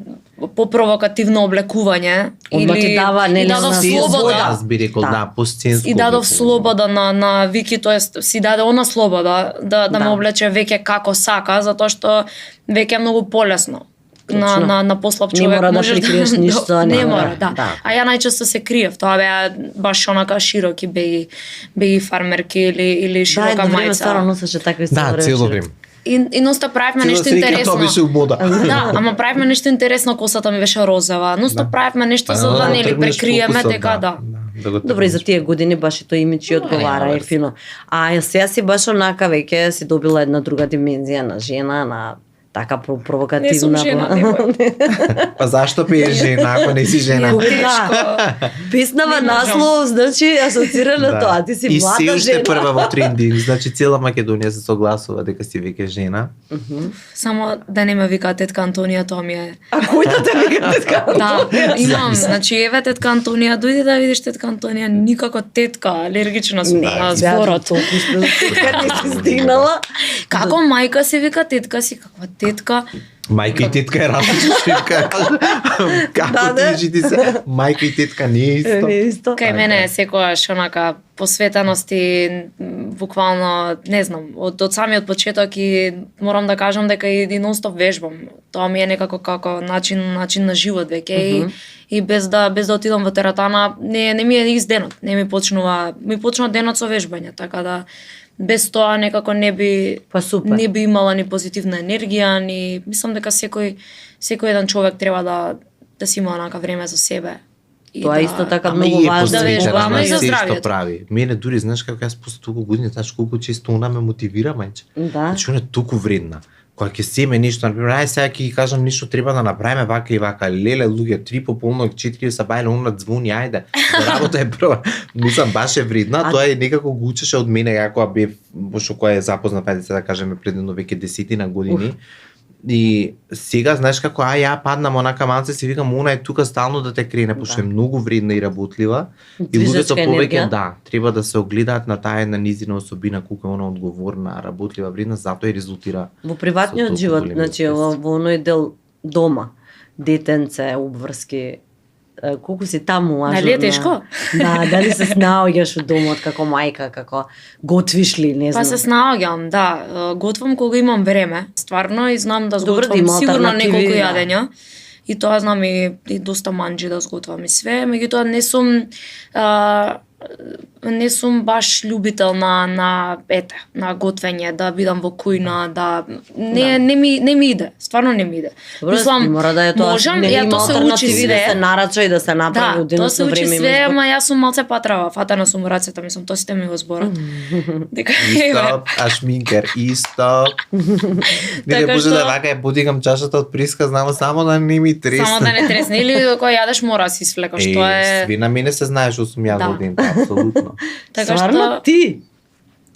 попровокативно облекување Одма ти дава, нели, и дадов она слобода. Јас би рекол, Да. да, посценско. И дадов облекување. слобода на Вики, тоест си даде она слобода да ме Да. облече веќе како сака, затоа што веќе е многу полесно. Точно. На послаб Не човек мора да можеш прикриеш ништо, не не мора, мора, да. да. А ја најчесто се криев, тоа беа баш онака широки беги фармерки или Да, широка едно време стварно мајца. носеше такви Да, цело време. И носта правевме Цела нешто среќа интересно. тоа беше у мода. Да, ама правевме нешто интересно, косата ми беше розова. Носта правевме нешто за да нели тргнеш прекриеме фокусот, дека да. да го Добро, и за тргнеш. тие години баш и тој имидж и одговара, Нема е врз. фино. А сега си баш онака веќе си добила една друга димензија на жена, на така Не сум провокативна. жена, немој. Па зашто пееш жена ако не си жена? Тешко. Песнава Не можам. наслов, значи асоцирано тоа, ти си И се млада уште жена. прва во трендинг, значи цела Македонија се согласува дека си веќе жена. Само да не ме вика тетка Антонија, тоа ми е. А кој да те вика тетка? Да, имам, значи еве тетка Антонија, дојди да видиш тетка Антонија, никако тетка, алергична сум на зборот. Тетка не си стигнала. Како мајка се вика тетка си, каква тетка? Мајка и тетка е различна. Како Да, ти се? Мајка и тетка не е исто. Не исто. Кај мене е секогаш онака посветеност и буквално, не знам, од самиот почеток и морам да кажам дека и нонстоп вежбам. Тоа ми е некако како начин на живот веќе и без да отидам во тератана не ми е изденот, ми почнува денот со вежбање, така да без тоа некако не би Па супер. не би имала ни позитивна енергија, ни мислам дека секој еден човек треба да си има онака време за себе. И Тоа да, исто така Ама многу и е важно. Да посветена вежбаме на и за се што здравието. прави. Мене дури знаеш како јас после толку години, знаеш колку често она ме мотивира, мајче. Да. Значи она е толку вредна. Кога ќе семе ништо, например, ај сега ќе ги кажам ништо треба да направиме вака и вака. Леле луѓе 3 пополнок, 4 са бајле, она звуни, ајде. За работа е прва. Мислам баш е вредна, тоа е некако го учеше од мене како бев пошто кој е запознат, ајде сега да кажеме пред едно веќе 10 години. И сега знаеш како ја паднам онака малце си викам она е тука стално да те крене пошто е многу вредна и работлива и Движечка луѓето повеќе енергија. да треба да се огледаат на таа една низина особина колку е она одговорна, работлива, вредна, затоа и резултира. Во Со приватниот толку живот, големи значи успеси. во оној дел дома, детенце, обврски, колку си таму ажурна? Дали е тешко? Да, дали се снаоѓаш од домот како мајка, како готвиш ли, не знам. Па се снаоѓам, да. Готвам кога имам време, стварно, и знам да Добро, да сготвам има сигурно алтернативи, неколку да. јадења. И тоа знам и доста манџи да сготвам и све, меѓутоа не сум баш љубител на готвење, да бидам во кујна, не ми иде, стварно не ми иде. Добро, мора да е тоа, можам, нели има тоа се учи алтернативи да се све. нарача и да се направи Да, од тоа се денот учи време. све, меѓу- ама јас сум малце патрава, фатана сум рацете, мислам, тоа сите ми го зборат. Дека Исто, а шминкер, исто. Не Така може што- да вака ја подигам чашата од приска, знам само да не ми тресне. само да не тресне или кога јадеш мора да си свлекаш, тоа е. Све на мене се знае што сум јас Да. во ден, апсолутно. Така Стварно што ти,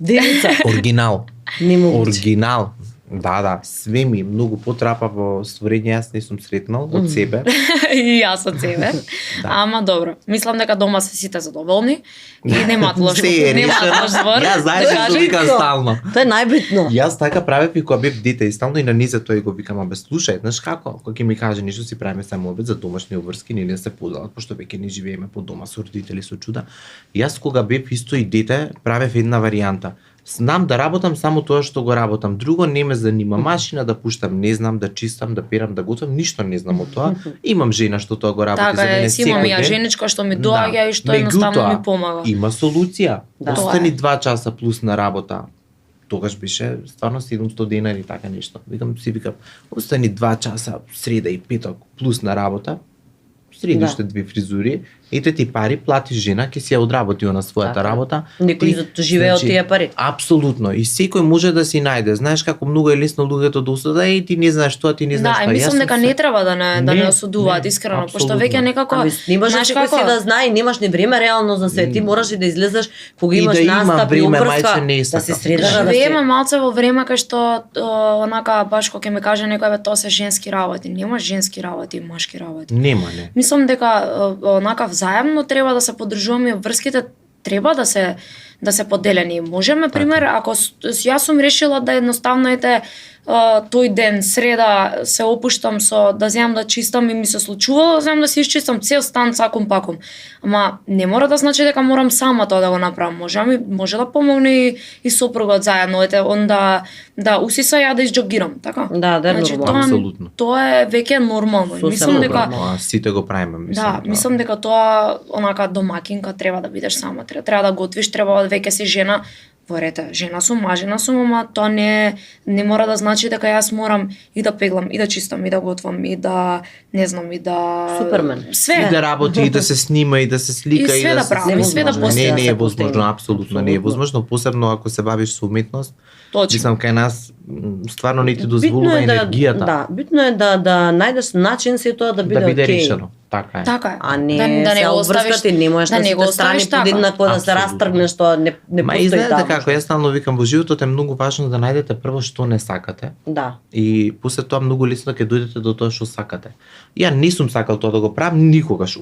девица, Оригинал. не му Оригинал. Да, све ми многу потрапа во створење, јас не сум сретнал од себе. и јас од себе. Да. Ама добро, мислам дека дома се сите задоволни и немаат лош Се е немаат решено. лош збор. Јас знаеш Да што кажам. викам стално. Тоа е најбитно. Јас така правев и кога бев дете и стално и на низе тој го викам, абе слушај, знаеш како, кога ќе ми каже нешто си правиме само обед за домашни обврски, нели да се поделат, пошто веќе не живееме по дома со родители со чуда. Јас кога бев исто и дете, правев една варијанта. Знам да работам само тоа што го работам. Друго не ме занима. Машина да пуштам, не знам, да чистам, да перам, да готвам, ништо не знам од тоа. Имам жена што тоа го работи за Така мене е, си имам секој ја ден. женичка што ми доаѓа и што Меѓутоа, едноставно ми помага. Има солуција. Да. Остани 2 часа плюс на работа. Тогаш беше стварно 700 денари така нешто. Викам, остани 2 часа среда и петок плюс на работа. Среди Да. уште 2 фризури, ете ти пари, платиш жена, ќе си ја одработи на својата Така. работа. Некој живее од тие пари. Апсолутно. И секој може да си најде. Знаеш како многу е лесно луѓето да осудат, ти не знаеш тоа, ти не знаеш Да, тоа. и Јас мислам сум дека се- не треба да не Не, осудуваат не, искрено, пошто апсолутно. веќе некако Ами не можеш знаеш некој си да знае, немаш ни време реално за се. Ти мораш и да излезеш кога И имаш да има настап и време, обврска, мајче, не да се сакам. средаш, да Живееме се... малце во време кај што онака баш кога ќе ми каже некој бе тоа се женски работи, нема женски работи и машки работи. Нема, не. Мислам дека онака взаемно треба да се поддржуваме врските, треба да се поделени. Можеме пример ако јас сум решила да едноставно тој ден среда се опуштам со да земам да чистам и ми се случувало да земам да се исчистам цел стан цакум пакум. Ама не мора да значи дека морам сама тоа да го направам. Може да помогне и сопругот заедно, он да усиса ја да изџогирам, така? Да, да, Значи, нормално. Апсолутно. Тоа е веќе нормално. Сосем Мислам дека нормално. Сите го правиме, мислам. да, мислам дека тоа онака домакинка треба да бидеш сама, треба да готвиш, треба веќе си жена, во рете. Жена сум, мажена сум, ама тоа не мора да значи дека јас морам и да пеглам, и да чистам, и да готвам, и да не знам, и да Супермен. Све. И да работи, и да се снима, и да се слика, И све да правам, и све да Не, не е се возможно, постигне. апсолутно не е возможно, посебно ако се бавиш со уметност. Точно. Мислам, кај нас стварно не ти Битно дозволува е да, енергијата да, битно е да најдеш начин се тоа да биде да биде окей. решено. Така е. Така е. А не, да не се го обврскати, оставиш, не можеш да на не го сите страни оставиш така. подеднакво да се Апсолутно. растргнеш, тоа не Ма постои изгледа таа како, јас можност. стално викам, во животот е многу важно да најдете прво што не сакате Да. и после тоа многу лесно ќе дојдете до тоа што сакате. Ја не сум сакал тоа да го правам никогаш,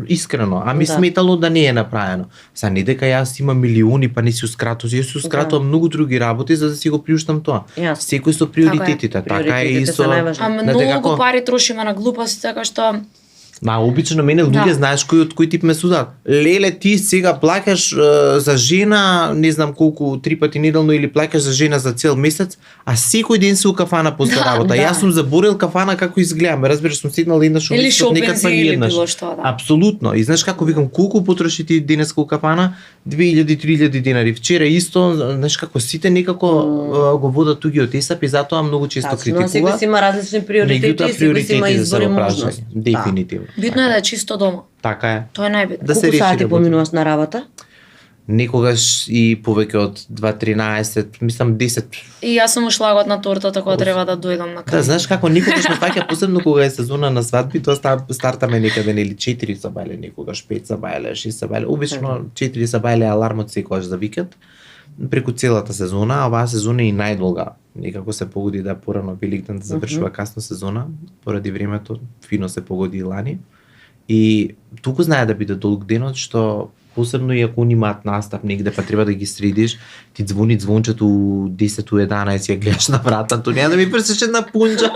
искрено, а ми Да. сметало да не е направено. Са не дека јас имам милиони па не си ускратувам, јас си ускратувам многу други работи за да си го приуштам тоа. Јасно. Секој со приоритетите, така е и Приоритетите се со најважни. Ама знаете многу како? пари трошиме на глупости, така што Ма обично мене луѓе Да. знаеш од кој тип ме судат. Леле ти сега плаќаш за жена, не знам колку 3 пати неделно или плаќаш за жена за цел месец, а секој ден си у кафана после Да, работа. да. Јас сум заборил кафана како изгледам. Разбираш, сум седнал еднаш Или месецот, некад шопинзи па ни или еднаш. било што, да. Апсолутно. И знаеш како викам, колку потроши ти денеска у кафана? 2000-3000 динари. Вчера исто, знаеш како сите некако го водат туѓиот есап и затоа многу често Тачно, секој критикуваат. си има различни приоритети и секој си има избор и можност. Дефинитивно. битно е да е чисто дома. Така е. Тоа е најбитно. Да се Колку реши сати работа. поминуваш на работа? Некогаш и повеќе од 2-13, мислам 10. И јас сум ушлагот на тортата кога треба да дојдам на крај. Да, знаеш како никогаш не фаќа, посебно кога е сезона на свадби, тоа стартаме некаде нели 4 сабајле, некогаш 5 сабајле, 6 сабајле. Обично 4 сабајле е алармот секогаш за викенд. Преку целата сезона, а оваа сезона е и најдолга. Некако се погоди да порано Великден да завршува касно сезона, поради времето фино се погоди и лани. И туку знае да биде долг денот, што посебно и ако немаат настав негде, па треба да ги средиш, ти звони звончето у 10 у 11 ја гледаш на вратата, нема да ми пресеш една пунџа.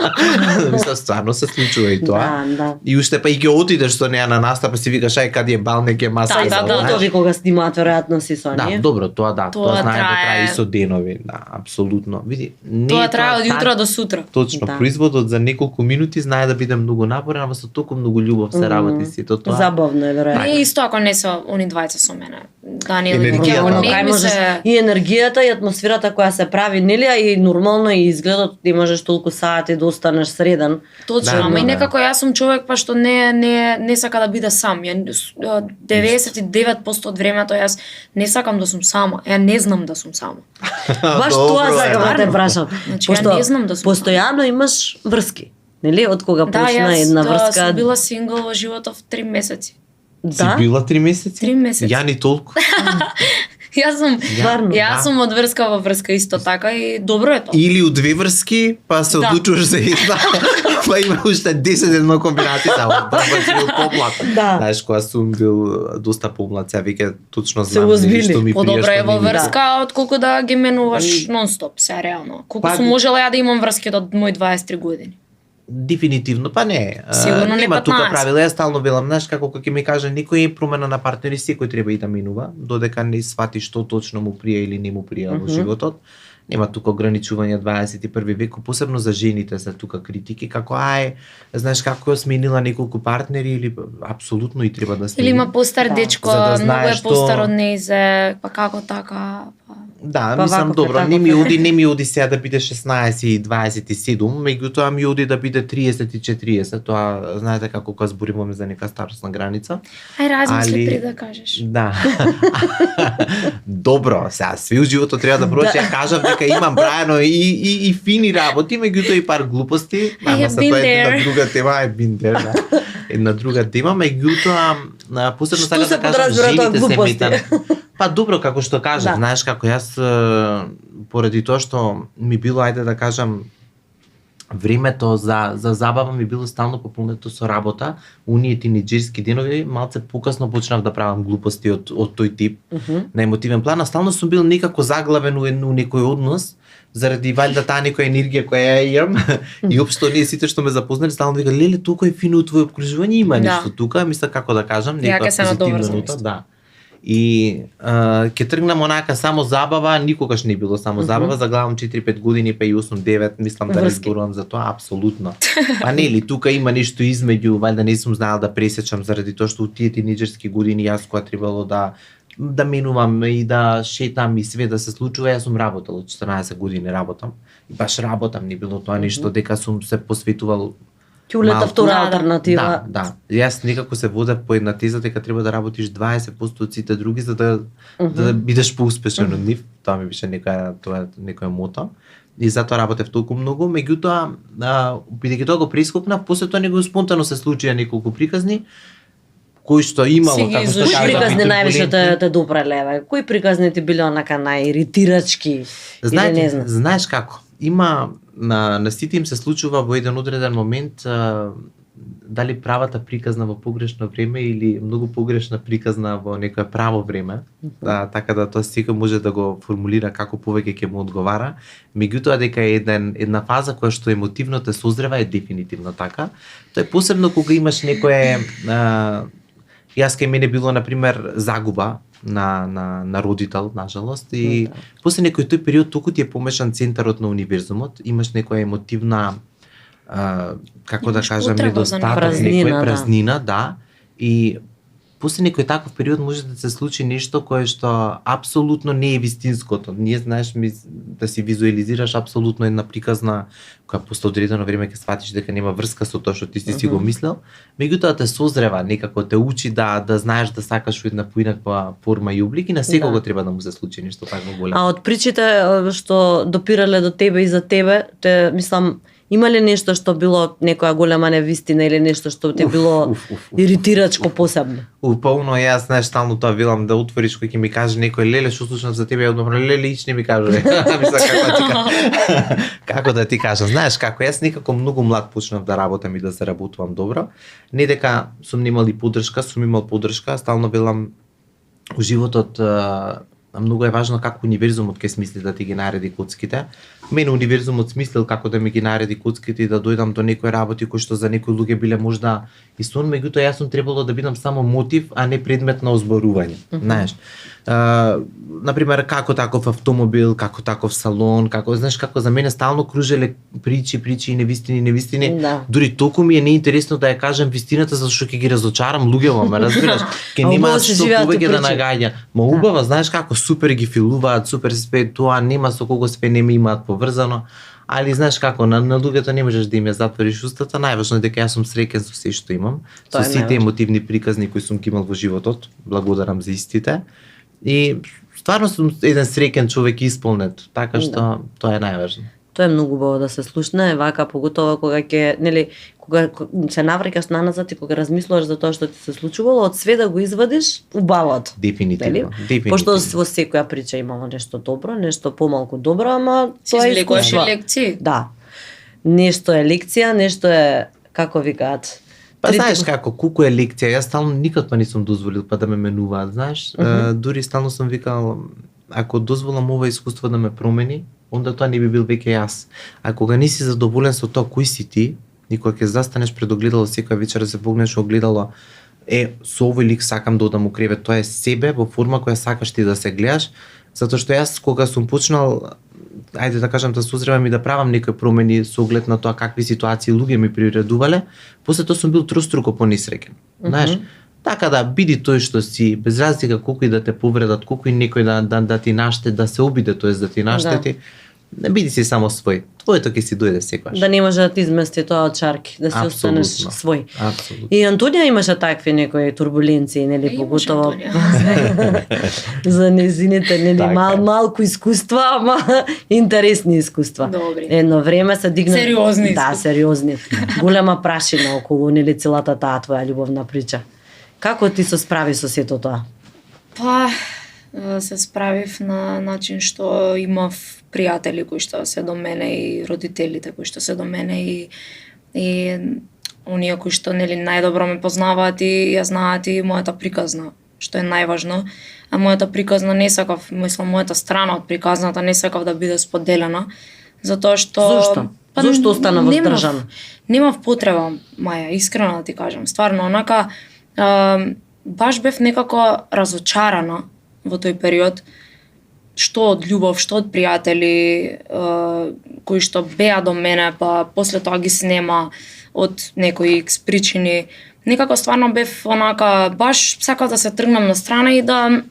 Мислам, стварно се случува и тоа. Да. И уште па и ќе отидеш со неа на настап, па си викаш ај каде е балнек е маса Да, и да, за да, знаеш. Тоа кога снимаат веројатно си со Да, ние. добро, тоа да, Тоа тоа знае да трае- трае и со денови, да, апсолутно. Види, не Тоа е трае од јутро та- до сутра. Точно, Да. производот за неколку минути знае да биде многу напорен, ама со толку многу љубов се работи сето тоа. Забавно е веројатно. Не е исто ако не се они двајца со мене. Даниел и Енергијата, Микел, да. не Кај ми можеш се... и енергијата и атмосферата која се прави, нели, а и нормално и изгледот ти можеш толку сати да останеш среден. Точно, Да, ама и да. некако јас сум човек па што не сака да биде сам. Ја 99% од времето јас не сакам да сум сама. Ја не знам да сум сама. Баш Добро тоа е. сакам да те прашам. Значи, ја не знам да сум постојано имаш врски. Нели, од кога Да, почна јас една сум врска? била сингл во животов 3 месеци. Си Да? била 3 месеци? 3 месеци. Ја ни толку. Јас сум Стварно? Јас Да. сум од врска во врска исто така и добро е тоа. Или у две врски, па се Да. одлучуваш за една, па има уште 10 една комбинација само да си бил помлад. Да. Знаеш, кога сум бил доста помлад, сега веќе точно Се знам озбили. нели, што ми Подобро прија, е што во ми не. врска отколку да ги менуваш нон-стоп, се реално. Колку Па, сум можела ја да имам врски до мои 23 години. Дефинитивно, па не. Сигурно не нема тука 15. правила, јас стално велам, знаеш, како кога ќе ми каже никој е промена на партнери, секој треба и да минува, додека не свати што точно му прија или не му прија во животот. Нема тука ограничување 21 век, посебно за жените се тука критики, како знаеш како ја сменила неколку партнери или апсолутно и треба да смени. Или има постар Да. дечко, За да многу знаеш е постар што- од неизе, па како така, па... Да, Па мислам ваков е, добро, таков не ми оди сега да биде 16 и 27, меѓутоа ми оди да биде 30 и 40, тоа знаете како кога збориваме за нека старосна граница. Ај размисли Али- пред да кажеш. Да. Добро, сега све у животот треба да проđe. Ја кажав дека имам брајано и фини работи, меѓутоа и пар глупости. I have се been тоа е една there. друга тема, е been there, да. Една друга тема, меѓутоа посебно Што сакам се да кажам подразбира тоа жените се глупости? метан. Па добро како што кажав, Да. знаеш како јас поради тоа што ми било ајде да кажам времето за забава ми било стално пополнето со работа, оние тинеџерски денови, малце покасно почнав да правам глупости од тој тип на емотивен план, а стално сум бил некако заглавен у некој однос, заради валјда таа некоја енергија која ја имам и општо ние сите што ме запознали стално вика леле толку е фино твое обкружување, има Да. нешто тука, мисля како да кажам, Ја ќе некоја се надоврзам позитивна нота, исто. да. И ќе тргнам онака само забава, никогаш не било само забава, заглавам 4-5 години, па и 8-9, мислам да не Врски. зборувам за тоа, апсолутно. Па нели, тука има нешто измеѓу, валјда не сум знаел да пресечам заради тоа што у тие тинеџерски години јас кога требало да да менувам и да шетам и све да се случува. Јас сум работел од 14 години работам. И баш работам, не било тоа ништо дека сум се посветувал Ќулета малку. втора Да, алтернатива. Да. Јас некако се водев по една теза дека треба да работиш 20% од сите други за да бидеш поуспешен од нив. Тоа ми беше некоја мота. И затоа работев толку многу, меѓутоа, бидејќи тоа го прескокнав, после тоа него спонтано се случија неколку приказни кои што имало Си ги како што изучил. Кои кажа, приказни највише турбулентни. те допрелеве? Кои приказни ти биле онака најиритирачки? Или не знам? Знаеш како? Има на сите им се случува во еден одреден момент дали правата приказна во погрешно време или многу погрешна приказна во некое право време. Така да тоа секој може да го формулира како повеќе ќе му одговара. Меѓутоа дека е една фаза која што емотивно те созрева е дефинитивно така. Тоа е посебно кога имаш некое јас кај мене било на пример загуба на родител, нажалост, и после некој тој период толку ти е помешан центарот на универзумот, имаш некоја емотивна како да Имаш кажам, потреба за недостаток, празнина, некоја да. празнина, да. И после некој таков период може да се случи нешто кое што апсолутно не е вистинското. Ние знаеш да си визуализираш апсолутно една приказна која после одредено време ќе сватиш дека нема врска со тоа што ти си го мислел, меѓутоа те созрева, некако те учи да знаеш да сакаш во една поинаква форма и облик и на секого треба да му се случи нешто такво големо. А од причите што допирале до тебе и за тебе, те мислам има ли нешто што било некоја голема невистина или нешто што те било иритирачко посебно? Полно јас знаеш стално тоа велам да отвориш кој ќе ми каже некој леле што слушнав за тебе, одобро леле ич не ми кажа. Мислам како да ти кажам, знаеш како јас некако многу млад почнав да работам и да заработувам добро. Не дека сум немал и поддршка, сум имал поддршка, стално велам у животот многу е важно како универзумот ќе смисли да ти ги нареди коцките. Мене универзумот смислил како да ми ги нареди коцките и да дојдам до некои работи кои што за некои луѓе биле можда и сон, меѓутоа јас сум требало да бидам само мотив, а не предмет на озборување. Знаеш, например, како таков автомобил, како таков салон, како знаеш како за мене стално кружеле причи и невистини. Да. Дури толку ми е неинтересно да ја кажам вистината зашто ќе ги разочарам луѓето, ме разбираш? Ке А нема убаво се што живеат повеќе да причи. нагаѓа. Ма убава, знаеш како супер ги филуваат, супер све тоа, нема со кого све не ми имаат поврзано. Али знаеш како, на луѓето не можеш да им ја затвориш устата, најважно е дека јас сум среќен со се што имам, Тоа е со сите најважно. емотивни приказни кои сум ги имал во животот, благодарам за истите. И стварно сум еден среќен човек исполнет, така што тоа е најважно. Тоа е многу убаво да се слушне, вака поготово кога ќе, нели, кога се навраќаш наназад и кога размислуваш за тоа што ти се случувало, од све да го извадиш убавото. Дефинитивно. Пошто во секоја прича имало нешто добро, нешто помалку добро, ама Си тоа е извлекуваш и искуство. лекции. Да. Нешто е лекција, нешто е, како викаат, Па знаеш како, колку е лекција, јас стално никад не сум дозволил па да ме менуваат, знаеш, дури стално сум викал, ако дозволам ова искуство да ме промени, онда тоа не би бил веќе јас. А кога не си задоволен со тоа кој си ти, и кога ќе застанеш пред огледало секоја вечер да се погледнеш во огледало, со овој лик сакам да одам у кревет, тоа е себе во форма која сакаш ти да се гледаш, затоа што јас кога сум почнал ајде да кажам да созревам и да правам некои промени со оглед на тоа какви ситуации луѓе ми приредувале, после тоа сум бил троstruко понесреќен. Знаеш, така да биди тој што си, без разлика колку и да те повредат, колку и некој да ти наштети, да се обиде, тоест да ти наштети, не биди си само свој. Твоето ќе си дојде секогаш. да не може да ти измести тоа од чарки, да си останеш Апсолутно. свој. Апсолутно. И Антонија имаше такви некои турбуленции, нели, Имаше поготово Антонија. за незините, нели, Така е. малку искуства, ама интересни искуства. Добри. Едно време се дигна... Сериозни Да, искуства. сериозни. Голема прашина околу, нели, целата таа твоја љубовна прича. Како ти се справи со сето тоа? Па, се справив на начин што имав пријатели кои што се до мене и родителите кои што се до мене и оние кои што нели најдобро ме познаваат и ја знаат и мојата приказна, што е најважно. А мојата приказна не сакав, мислам мојата страна од приказната не сакав да биде споделена, затоа што Зошто? Зошто остана воздржана? Немав потреба, Маја, искрено да ти кажам. Стварно, онака, баш бев некако разочарана во тој период, што од љубов, што од пријатели, кои што беа до мене, па после тоа ги снема од некои икс причини. Некако стварно бев онака, баш сакав да се тргнам на страна и да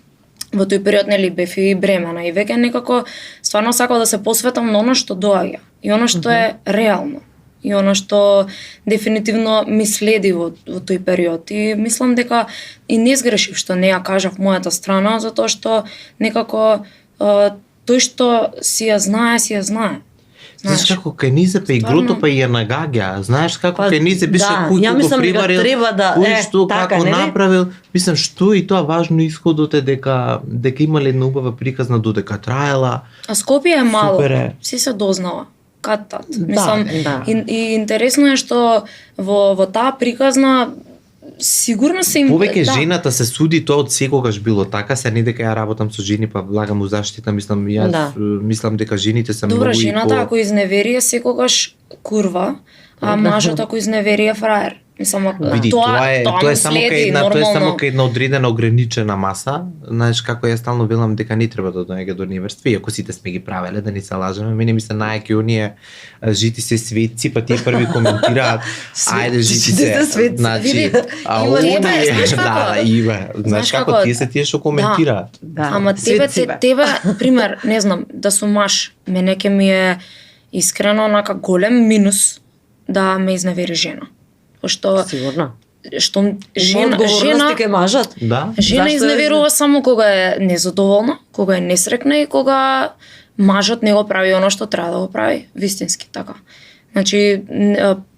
во тој период нели бев и бремена и веќе некако стварно сакав да се посветам на оно што доаѓа и оно што е реално и оно што дефинитивно ми следи во тој период и мислам дека и не сгрешив што не ја кажав мојата страна затоа што некако тој што си ја знае. Знаеш како кај Низе па игрото па ја нагаѓа. Знаеш како кај Низе беше кој го приварил, кој што како направил. Мислам што и тоа важно исходот е дека имале една убава приказна додека траела. А Скопје е мало. Си се дознала. Кат-тат. Мислам и интересно е што во таа приказна сигурно се им повеќе жената се суди, тоа од секогаш било така, се не дека ја работам со жени па влагам у заштита, мислам јас мислам дека жените се многу. Добро, жената ако изневери е секогаш курва, а мажот ако изневери е фраер. Мислам, види, тоа е само кај една одредена ограничена маса. Знаеш како ја стално велам дека не треба да доаѓа до неврство, иако сите сме ги правеле, да не се лажеме. Мене ми се најаки оние жити се светци, па тие први коментираат. Ајде жити се светци. Значи, знаеш како тие што коментираат. Ама тебе, пример, не знам, да сум маж, мене ке ми е искрено онака голем минус да ме изневери жена. Пошто сигурно што жена ке мажат. Да. Жена изневерува само кога е незадоволна, кога е несрекна и кога мажот не го прави оно што треба да го прави, вистински така. Значи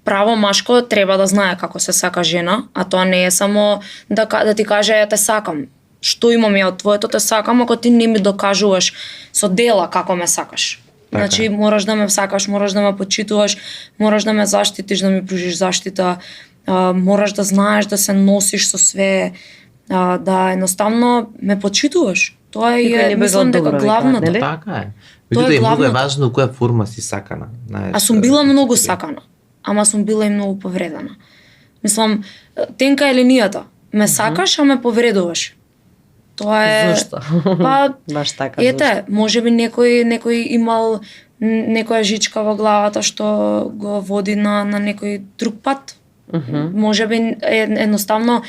право машко треба да знае како се сака жена, а тоа не е само да ти каже ја те сакам. Што имам ја од твоето те сакам, ако ти не ми докажуваш со дела како ме сакаш. Значи мораш да ме сакаш, мораш да ме почитуваш, мораш да ме заштитиш, да ми пружиш заштита, мораш да знаеш да се носиш со све, да едноставно ме почитуваш. Тоа е мислам дека главното. Така е. Меѓутоа многу е важно која форма си сакана. А сум била многу сакана, ама сум била и многу повредена. Мислам, тенка е линијата. Ме сакаш, а ме повредуваш. Тоа е. Зошто? Па баш така. Ете, можеби некој имал некоја жичка во главата што го води на некој друг пат. Можеби едноставно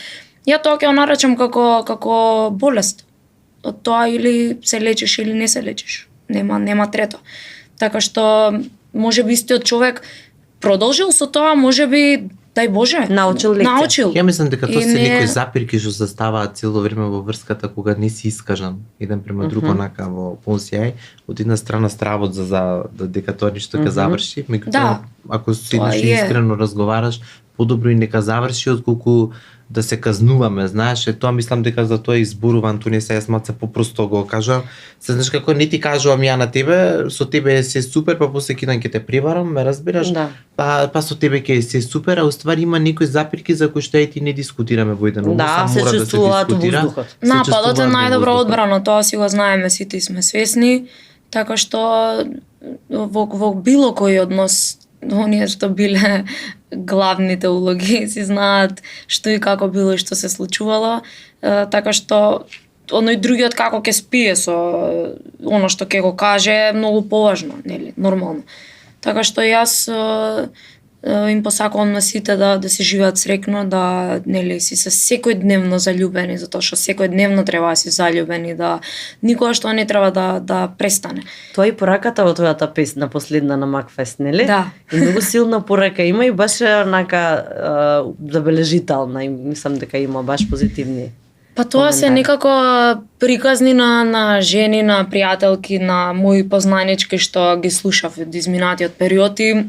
ја тоа ќе го наречам како болест. Од тоа или се лечиш или не се лечиш. Нема трето. Така што можеби истиот човек продолжил со тоа, можеби дај Боже, научил лекција. Ја мислам дека тоа се некои запирки што заставаат цело време во врската кога не си искажан еден према друг онака во полсјај, од една страна стравот за дека тоа ништо ќе заврши, меѓутоа ако си искрено разговараш, подобро и нека заврши отколку да се казнуваме, знаеш, тоа мислам дека за тоа изборува Антонија, се јас маце попросто го кажувам. Се знаеш како не ти кажувам ја на тебе, со тебе се супер, па после кидан ќе те преварам, ме разбираш? Да. Па со тебе ќе се супер, а уствари има некои запирки за кои што и ти не дискутираме во еден да, се чувствуваат во воздухот. Нападот е најдобра одбрана, тоа си го знаеме сите и сме свесни, така што во било кој однос оние што биле главните улоги си знаат што и како било и што се случувало, така што оној другиот како ќе спие со оно што ќе го каже е многу поважно, нели, нормално. Така што јас им посакувам на сите да се живеат среќно, да нели си се секојдневно заљубени, затоа што секојдневно треба да си заљубени, да никогаш тоа не треба да престане. Тоа и пораката во твојата песна последна на Макфест, нели? Да. И многу силна порака има и баш онака забележителна и мислам дека има баш позитивни. Па тоа се некако приказни на жени, на пријателки, на мои познанички што ги слушав од изминатиот период и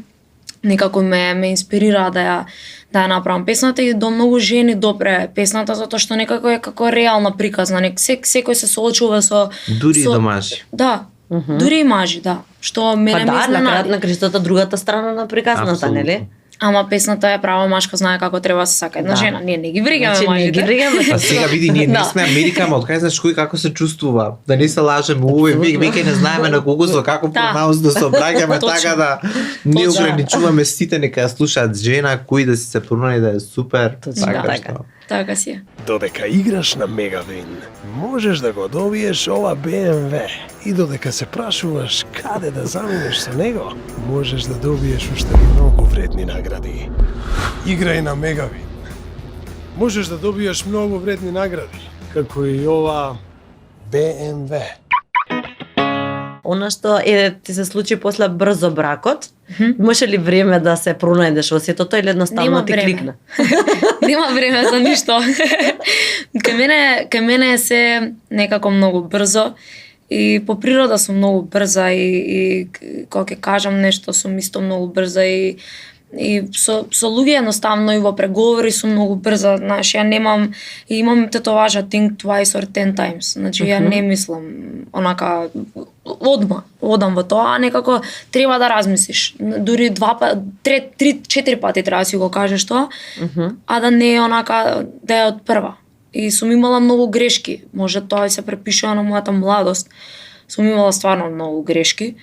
некако ме инспирира да ја направам песната и до многу жени допре песната затоа што некако е како реална приказна, секој се соочува со дури и до мажи. Да. Дури и мажи, да. Што мене ми изненади. На крајот другата страна на приказната, нели? Ама песната е права машка, знае како треба да се сака една жена. Ние не ги бригаме мажите. А сега види, ние не сме Америка, ама од кај знаеш кој како се чувствува. Да не се лажеме, веќе не знаеме на кого со како пронаус да се обраќаме, така да не ограничуваме сите, нека ја слушаат жена, кој да си се пронајде да е супер. Така си е. Додека играш на Мегавин, можеш да го добиеш ова BMW. И додека се прашуваш каде да заминеш со него, можеш да добиеш уште многу вредни награди. Играј на Мегавин. Можеш да добиеш многу вредни награди, како и ова БМВ. Она што ти се случи после брзо бракот, имаше ли време да се пронајдеш во сето тоа или едноставно Нема ти време. кликна? Нема време за ништо. Кај мене е се некако многу брзо и по природа сум многу брза и кога ќе кажам нешто сум исто многу брза и со луѓе едноставно и во преговори сум многу брза, знаеш, ја немам и имам тетоважа think twice or 10 times. Значи ја не мислам онака одам во тоа, а некако треба да размислиш. Дури 3-4 пати треба да си го кажеш тоа, а да не е онака да е од прва. И сум имала многу грешки. Може тоа и се препишува на мојата младост. Сум имала стварно многу грешки,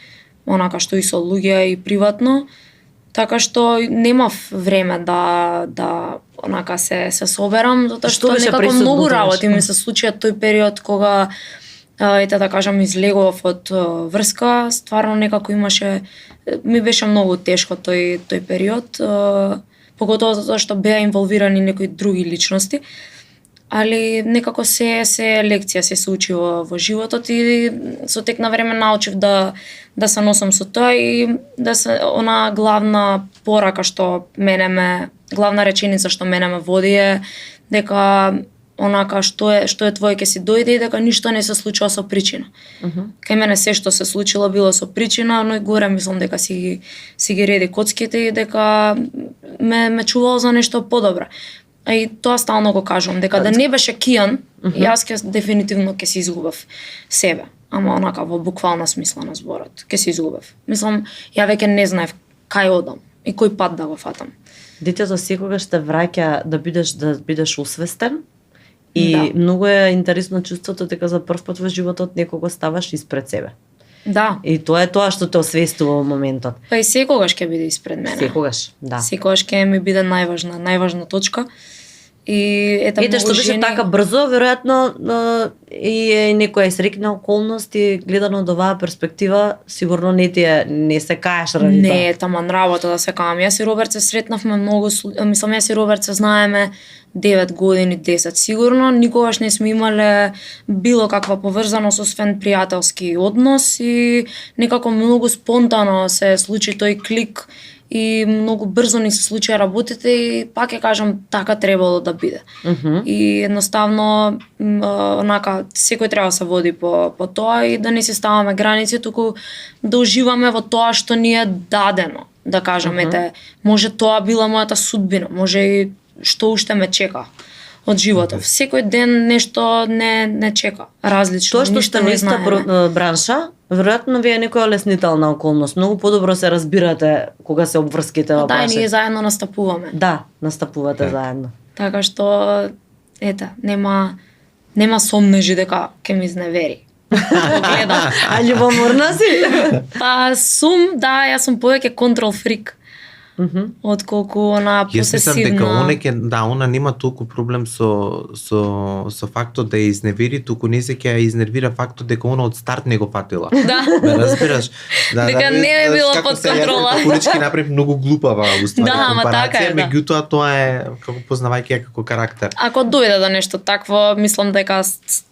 онака што и со луѓе и приватно. Така што немав време да онака се соберам, затоа што беше некако присутно многу тогаш? работи ми се случија тој период кога ете да кажам излегував од врска, стварно некако ми беше многу тешко тој период, поготово затоа што беа инволвирани некои други личности. Али некако се лекција се учи во животот и со тек на време научив да се носам со тоа и да се она главна порака што главна реченица што мене ме води е дека онака што е твое ќе си дојде и дека ништо не се случува со причина. Кај мене се што се случило било со причина, но и горе мислам дека си ги реди коцките и дека ме чувало за нешто подобро. А и тоа стално го кажувам, дека да не беше Кијан, јас дефинитивно ќе се изгубев себе. Ама онака во буквална смисла на зборот. Ќе се изгубев. Мислам, ја веќе не знаев кај одам и кој пат да го фатам. Детето секогаш те враќа да бидеш усвестен и Да. многу е интересно чувството дека за прв пат во животот некого ставаш испред себе. Да, И тоа е тоа што те освестува во моментот. па и секогаш ќе биде испред мене. Секогаш, да. Секогаш ќе ми биде најважна точка. И Ете многу што беше жени- така брзо, веројатно и е некоја срекна околност и гледано од оваа перспектива, сигурно не се каеш ради тоа. Не е таман работа да се кажам. Јас и Роберт се сретнавме мислам јас и Роберт се знаеме 9 години, 10 сигурно, никогаш не сме имале било каква поврзаност освен пријателски однос и некако многу спонтано се случи тој клик и многу брзо ни се случија работите и пак ќе кажам така требало да биде. И едноставно онака секој треба да се води по тоа и да не си ставаме граници, туку да уживаме во тоа што ни е дадено. Да кажам, ете, може тоа била мојата судбина, може и што уште ме чека од животов. Секој ден нешто не чека различно, Тоа што ништо сте во не иста знаеме. бранша, веројатно ви е некоја олеснителна околност. Многу подобро се разбирате кога се обврските во Да, и бранша. ние заедно настапуваме. Да, настапувате заедно. Така што ете, нема сомнежи дека ќе ми изневери. Го гледам. А љубоморна си? Па јас сум повеќе контрол фрик. Отколку она Јас мислам дека посесивна. она нема толку проблем со фактот да ја изневери, туку не се ќе ја изнервира фактот дека она од старт не го фатила. Да. Ме разбираш? Дека не е било како под се, јас контрола. Политички направив многу глупава уствари Да, ама така е, компарација, да. меѓутоа тоа е како познавајќи ја како карактер. Ако дојде до нешто такво, мислам дека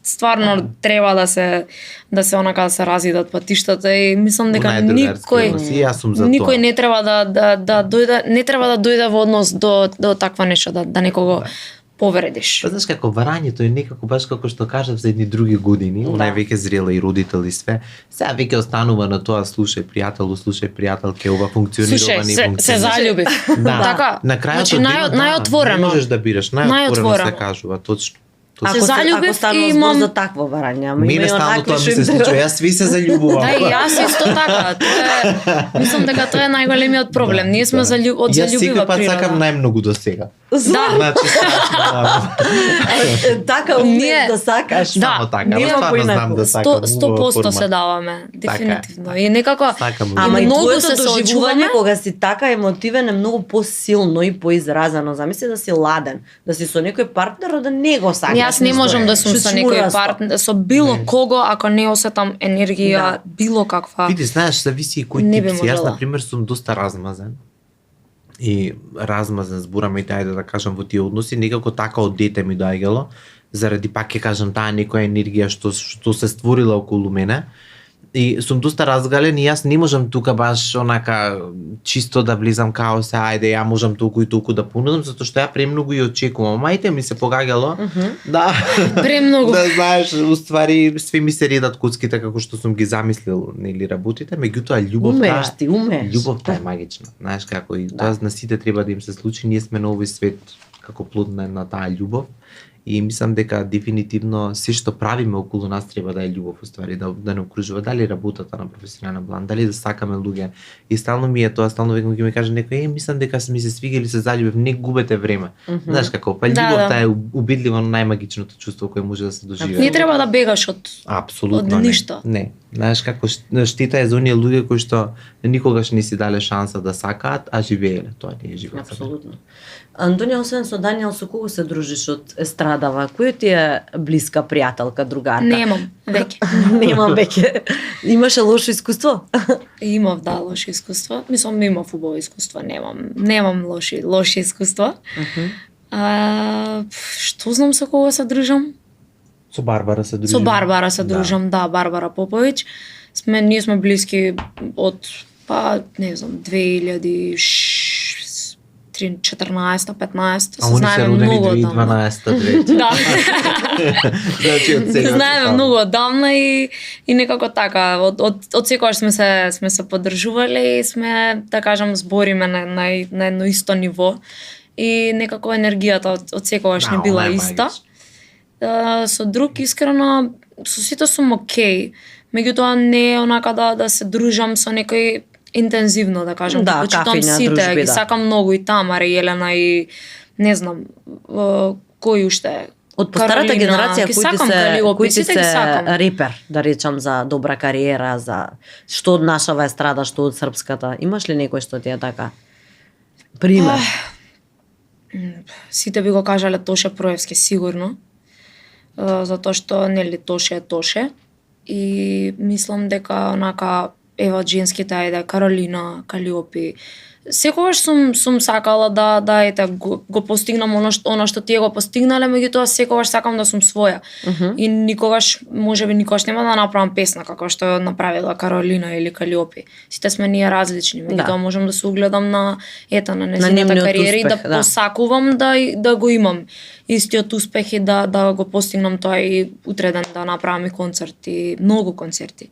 стварно треба да се онака да се разидат патиштата и мислам дека никој Јас сум за никој тоа. не треба да дојде, не треба да дојде во однос до таква нешто, да некого повредиш. Па знаеш како варањето е некако баш како што кажав за едни други години, Да. она е веќе зрела и родител и све. Сега веќе останува на тоа слушај пријателке, ова функционира, ова не Слушај, функционира. се заљубив. Да. Така, На крајот значи од денот, најотворено. можеш да бираш, најотворено се Најотворено. кажува, точно. Се заљубив ако станува и збор имам- за такво варање, ама има Мене и стално онакви тоа ми што се им случува, треба. јас сви се заљубувам. Да, и јас исто така. Мислам дека тоа е најголемиот проблем. Ние сме од Јас заљубива секој пат природа. сакам најмногу до сега. Да, Значи, страшно, Така Ние- умееш да сакаш. Да, само така, нема ама стварно поинаку. знам да сакам. 100% се даваме, дефинитивно. И некако Сакам. Ама и многу твоето се доживување соочуваме. кога си така емотивен е многу посилно и поизразено. Замисли да си ладен, да си со некој партнер, а да не го сакаш. Јас не можам да сум со некој Шучмурасто. партнер, со било кого ако не осетам енергија, Да. било каква. Види, знаеш, зависи и кој Не тип би си. Јас, можела. на пример, сум доста размазен. и размазен збораме и ајде да кажам во тие односи, некако така од дете ми доаѓало, заради пак ќе кажам таа некоја енергија што се створила околу мене. И сум доста разгален и јас не можам тука баш онака чисто да влизам као се ајде ја можам толку и толку да понудам, затоа што ја премногу и очекувам. Мајте ми се погаѓало. Да. Премногу. Да знаеш, уствари све ми се редат куцките како што сум ги замислил, нели работите, меѓутоа љубовта, љубовта е магична. Знаеш како и тоа на сите треба да им се случи, ние сме на овој свет како плод на таа љубов. И мислам дека дефинитивно се што правиме околу нас треба да е љубов, уствари, да не окружува дали работата на професионален план, дали да сакаме луѓе. И стално ми е тоа, стално векам ќе ми каже некој, мислам дека ми се свига или се заљубив, не губете време. Знаеш како, па љубовта е убедливо најмагичното чувство кое може да се доживее. Не треба да бегаш од апсолутно од ништо. Не. Знаеш како штета е за оние луѓе кои што никогаш не си дале шанса да сакаат, а живееле. Тоа не е живот. Апсолутно. Антонија, освен со Даниел, со кого се дружиш од естрадава? Која ти е блиска пријателка, другарка? Немам веќе. Немам веќе. Имаше лошо искуство? Имав лоши искуства. Мислам имав убави искуства, немам лоши искуства. Што знам со кого се дружам? Со Барбара се дружим. Со Барбара се дружам, да, Барбара Поповиќ. Ние сме блиски од не знам 2014-15, се знаеме многу одамна. 2012 Да. Значи од сега. Знаеме многу одамна и некако така од секогаш сме се поддржувале и сме, да кажам, збориме на едно исто ниво и некако енергијата од секогаш не била иста. Со друг искрено со сите сум окей, меѓутоа не е онака да се дружам со некој интензивно, да кажам, да, почитам сите, дружби, ги сакам многу и Тамара, и Елена и не знам кој уште. Од постарата генерација кои ти се сакам. репер, да речам, за добра кариера, за што од нашава естрада, што од српската, имаш ли некој што ти е така? Пример. Сите би го кажале Тоше Проевски сигурно. Затоа што нели Тоше е Тоше и мислам дека онака ева женските ајде Каролина, Калиопи. Секогаш сум сакала да ете го постигнам она што тие го постигнале, меѓутоа секогаш сакам да сум своја. И никогаш никогаш нема да направам песна како што направила Каролина или Калиопи. Сите сме ние различни, меѓутоа можам да се угледам на нејзината кариера и да посакувам да го имам истиот успех и да го постигнам тоа и утре ден да направам и концерти, многу концерти.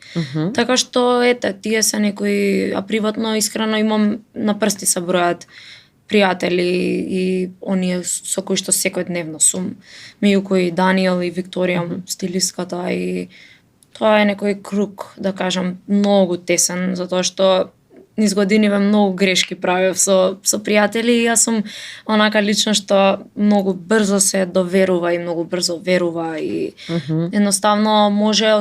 Така што тие се некои, а приватно искрено имам на прсти се бројат пријатели и оние со кои што секојдневно сум, меѓу кои Даниел и Викторија, стилистката, и тоа е некој круг, да кажам, многу тесен, затоа што низ годиниве многу грешки правев со пријатели и јас сум онака лично што многу брзо се доверува и многу брзо верува и едноставно може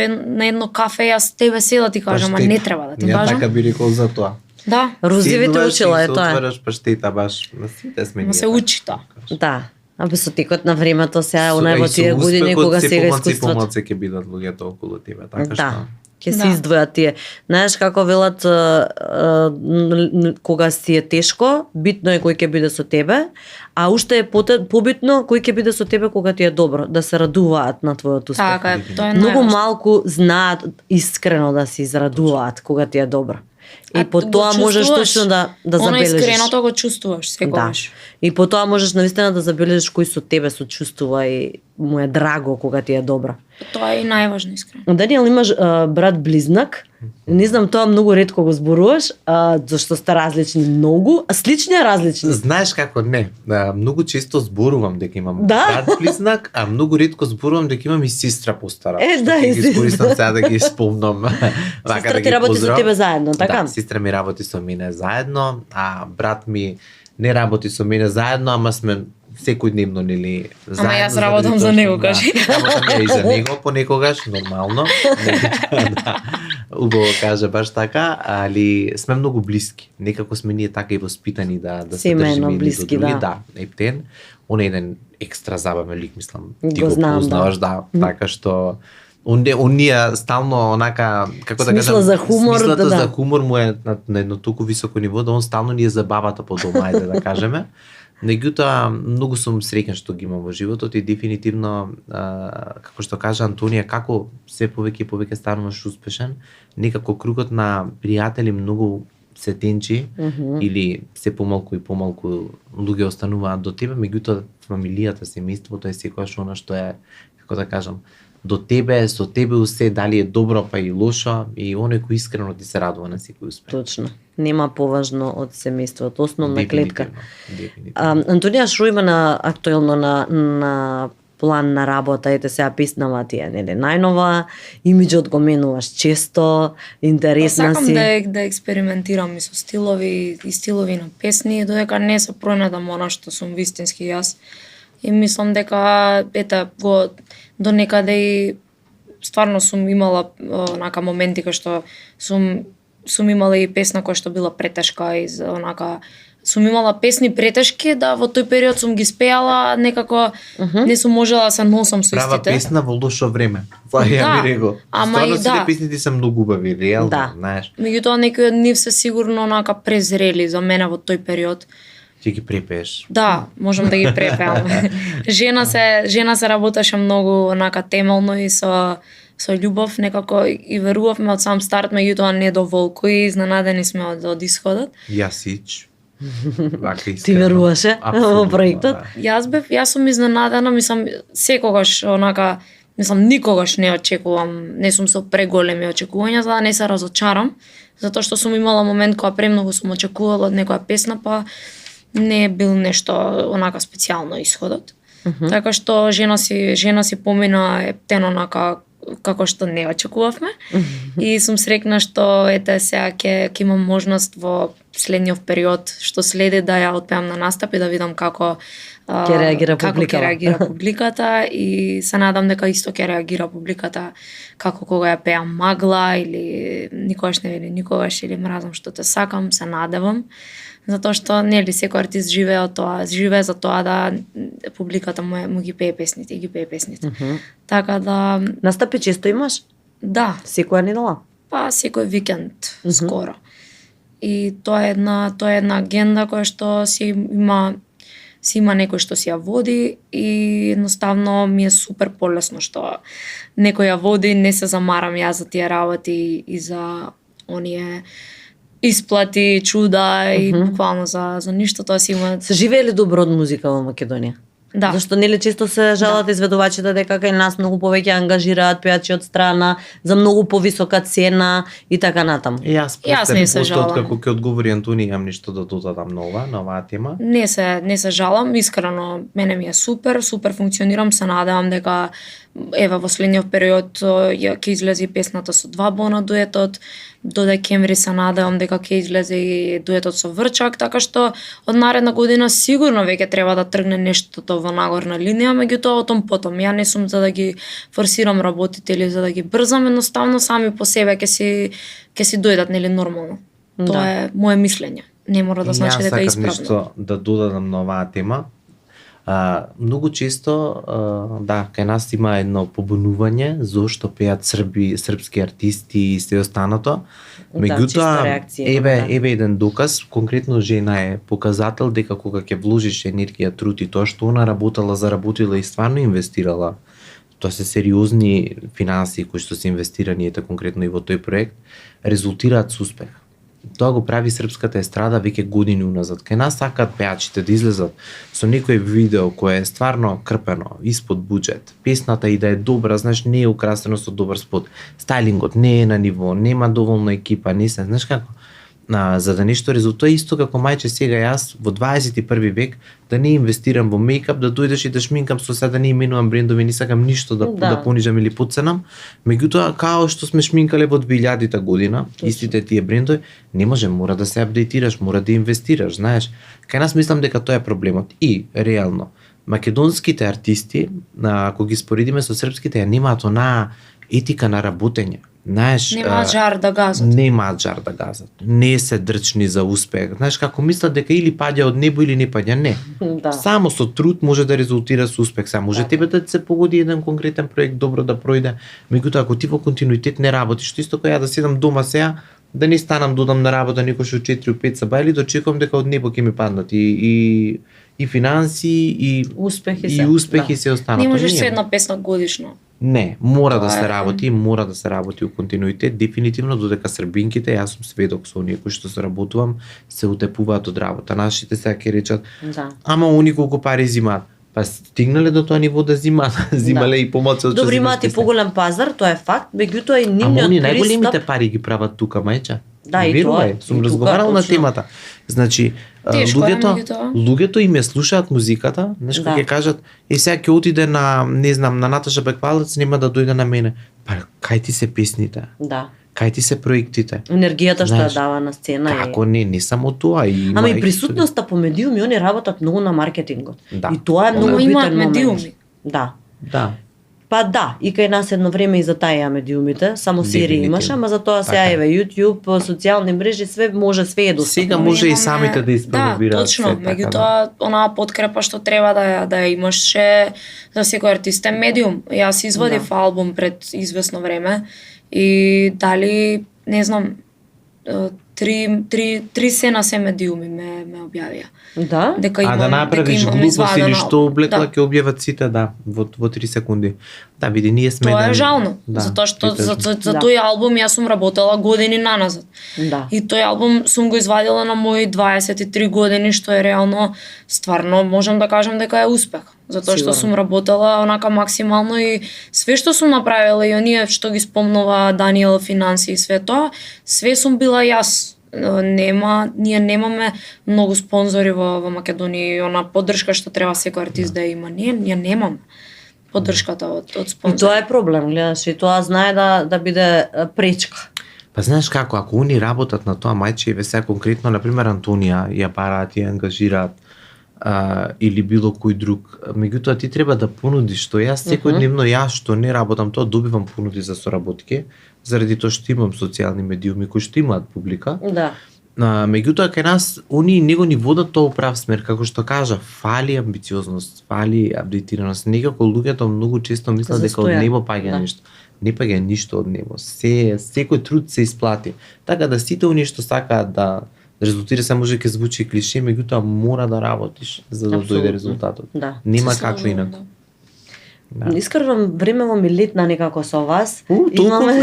на едно кафе јас тебе се да ти кажам, а не треба да ти кажам. Ја така би рекол за тоа. Да. Рузивите учила е тоа. Отвараш паштета баш, на сите сме ние. се учи тоа. Да. Абе со текот на времето сега онaj во тие години кога сега искуството. Помалце ќе бидат луѓето околу тебе, така што. Ќе се издвојат тие. Знаеш како велат, кога си е тешко, битно е кој ќе биде со тебе, а уште е побитно кој ќе биде со тебе кога ти е добро, да се радуваат на твојот успех. Така е, тоа е многу малку знаат искрено да се израдуваат кога ти е добро. И по тоа можеш точно да забележиш. Она искреното го чувствуваш секогаш. Да. И по тоа можеш навистина да забележиш кој со тебе сочувствува и му е драго кога ти е добро. Тоа е најважно искрено. Даниел, имаш брат близнак. Не знам, тоа многу ретко го зборуваш, зашто сте различни многу, а слични е различни. Знаеш како не, многу често зборувам дека имам брат близнак, а многу ретко зборувам дека имам и сестра постара. Да, и ги искористам сега да ги спомнам. Сестра ти работи со тебе заедно, така? Да, сестра ми работи со мене заедно, а брат ми не работи со мене заедно, ама сме секојдневно нели заедно. Ама јас работам за него, кажи. Работам и за него понекогаш, нормално. Убаво каже баш така, али сме многу блиски. Некако сме ние така и воспитани да се држиме блиски, да. Ептен, он е еден екстра забавен лик, мислам. Ти го познаваш, да, така што оние стално онака, како да Смисла кажам, за хумор, смислата да. за хумор му е на едно толку високо ниво да он стално ни е забавата по дома, ајде да кажеме. Меѓутоа, многу сум среќен што ги имам во животот и дефинитивно, како што кажа Антонија, како се повеќе и повеќе стануваш успешен, некако кругот на пријатели многу се тенчи или се помалку и помалку луѓе остануваат до тебе, меѓутоа фамилијата, семејството е секогаш она што е, како да кажам, до тебе, со тебе усе, дали е добро па и лошо, и оној кој искрено ти се радува на секој успех. Точно. Нема поважно од семејството, основна клетка. Дефинитивно. Антонија, што има на актуелно на план на работа, ете сега писнава ти е, нели, најнова, имиџот го менуваш често, интересна Сакам си. да експериментирам и со стилови на песни, додека не се пронајдам она што сум вистински јас. И мислам дека до некаде и стварно сум имала онака моменти кај што сум имала и песна која што била претешка и онака сум имала песни претешки, да во тој период сум ги спеала, некако не сум можела да се носам со Права истите. песна во лошо време. Тоа ја би рекол. ама Стварно и сите да. песните се многу убави, реално, Да. знаеш. Меѓутоа некои од нив се сигурно онака презрели за мене во тој период. Ќе ги препееш. Да, можам да ги препеам. жена се работеше многу онака темелно и со љубов, некако и верувавме од сам старт, меѓутоа недоволку и изненадени сме од исходот. Јасич. Вака Ти искрено. веруваше во Апсолутно, проектот? да. Јас сум изненадена, секогаш онака, никогаш не очекувам, не сум со преголеми очекувања за да не се разочарам, затоа што сум имала момент кога премногу сум очекувала од некоја песна, па не е бил нешто онака специјално исходот. Така што жена си помина ептен онака како што не очекувавме. И сум срекна што сега ќе имам можност во следниот период што следи да ја отпеам на настап и да видам како Ќе реагира публиката. Како ќе реагира публиката и се надам дека исто ќе реагира публиката како кога ја пеам Магла или никогаш не вели никогаш или мразам што те сакам, се надевам. Затоа што нели секој артист живее за тоа да публиката му ги пее песните и ги пее песните. Така да Настапи често имаш? да, Секоја недела? па секој викенд скоро. И тоа е една агенда која што си има некој што си ја води и едноставно ми е супер полесно што некој ја води, не се замарам јас за тие работи и за оние исплати, чуда и буквално за ништо, тоа си има. Се живее ли добро од музика во Македонија? Да. Зашто нели често се жалат изведувачите дека кај нас многу повеќе ангажираат пејачи од страна за многу повисока цена и така натаму. Јас не се жалам. Како ќе одговори Антони, имам ништо да додадам на оваа тема. Не се жалам, искрено, мене ми е супер функционирам, се надевам дека во следниот период ќе излезе песната со 2 бона дуетот, до декември се надевам дека ќе излезе и дуетот со Врчак, така што од наредна година сигурно веќе треба да тргне нештото во нагорна линија, меѓутоа отом потом. Ја не сум за да ги форсирам работите или за да ги брзам, едноставно сами по себе ќе си дојдат нели нормално. Тоа е мое мислење. Не мора да значи дека е Јас сакам исправно. нешто да додадам на оваа тема. Многу често, кај нас има едно побунување зошто пеат српски артисти и се останато. чиста реакција, Еве еден доказ, конкретно жена е показател дека кога ќе вложиш енергија, труд и тоа што она заработила и стварно инвестирала, тоа се сериозни финансии кои што се инвестирани ете конкретно и во тој проект, резултираат со успех. Тоа го прави српската естрада веќе години уназад. Кај нас сакаат пеачите да излезат со некој видео кое е стварно крпено, испод буџет. Песната и да е добра, знаеш, не е украсено со добар спот. Стајлингот не е на ниво, нема доволно екипа, не се, знаеш како? За да нешто резултира исто како мајче сега јас во 21 век да не инвестирам во мејкап, да дојдеш и да шминкам со сега да не именувам брендови, не сакам ништо да понижам или потценам. Меѓутоа, као што сме шминкале во 2000-та година, истите тие брендови, не може, мора да се апдейтираш, мора да инвестираш, знаеш. Кај нас мислам дека тоа е проблемот. И, реално, македонските артисти, ако ги споредиме со српските, ја немаат онаа етика на работење. Знаеш, Нема жар да газат. Немаат жар да газат. Не се дрчни за успех. Знаеш како мислат дека или паѓа од небо или не паѓа, не. Да. Само со труд може да резултира со успех. Само може тебе да ти се погоди еден конкретен проект добро да пројде. Меѓутоа ако ти во континуитет не работиш, исто како ја да седам дома сега, да не станам додам на работа некош од 4-5 саба или да очекувам дека од небо ќе ми паднат и финанси и Успех и и се. успех Да. и се останато. Не можеш Не со е. една песна годишно. Не, мора да Тоа се е. работи, мора да се работи у континуитет, дефинитивно додека србинките, јас сум сведок со оние кои што се работувам, се утепуваат од работа. Нашите сега ќе речат, Да. ама они колку пари зимаат. Па стигнале до тоа ниво да зимаат, зимале и помалку од што Добро, зимаш имаат и ти се. поголем пазар, тоа е факт, меѓутоа и Ама нивниот они најголемите пристап... пари ги прават тука, мајча. Да, и Верувај, тоа е. сум И тука, разговарал на точно. темата. Значи, Тешко е, меѓутоа. луѓето им ја слушаат музиката, знаеш Да. кога ќе кажат, сега ќе отиде на, не знам, на Наташа Беквалец, нема да дојде на мене. Па кај ти се песните? Да. Кај ти се проектите? Енергијата што ја Знаеш, дава на сцена Како не само тоа и Ама и има присутноста по медиуми, они работат многу на маркетингот. Да. И тоа е многу Ама битен имаат момент. медиуми. Да. Да. Па да, и кај нас едно време и за таја медиумите, само серии Дефинитивно. имаше, ама за тоа сега Така е. еве YouTube, социјални мрежи, све може, све е достапно. Сега може и Немаме- самите да испромовираат Да, точно, се, така, меѓутоа онаа подкрепа што треба да ја имаше за секој артист е медиум. Јас извадив албум пред известно време и дали не знам три сена се медиуми ме објавија. Да? Дека А имам, да дека направиш имам глупост или извадено. што облекла Да. ќе објават сите, да, во 3 секунди. Да, биде ние сме Тоа е еден- жално, да, затоа што за Да. тој албум јас сум работела години наназад. Да. И тој албум сум го извадила на мои 23 години, што е реално, стварно можам да кажам дека е успех. Затоа што Сигурно. сум работела онака максимално и све што сум направила и оние што ги спомнува Даниел финанси и све тоа, све сум била јас. Ние немаме многу спонзори во Македонија и она поддршка што треба секој артист да има. Ние немаме поддршката од И спонзори. тоа е проблем, гледаш, и тоа знае да биде пречка. Па знаеш како, ако они работат на тоа, мајче и сега конкретно, например, Антонија, ја бараат и ја ангажираат, или било кој друг. Меѓутоа ти треба да понудиш, што јас секојдневно јас што не работам тоа, добивам понуди за соработки, заради тоа што имам социјални медиуми кои што имаат публика. Да. Меѓутоа кај нас они него ни водат тоа у прав смер, како што кажа, фали амбициозност, фали апдейтираност. Некако луѓето многу често мислат дека од Застоја. небо паѓа Да. нешто. Не паѓа ништо од небо. Секој труд се исплати. Така да сите оние што сакаат да резултира, се може ќе звучи клише, меѓутоа мора да работиш за да дојде Апсолутно. резултатот. Да. Нема Се како слажувам, инаку. да. Да. Искрено времево ми летна некако со вас. Толку? Имаме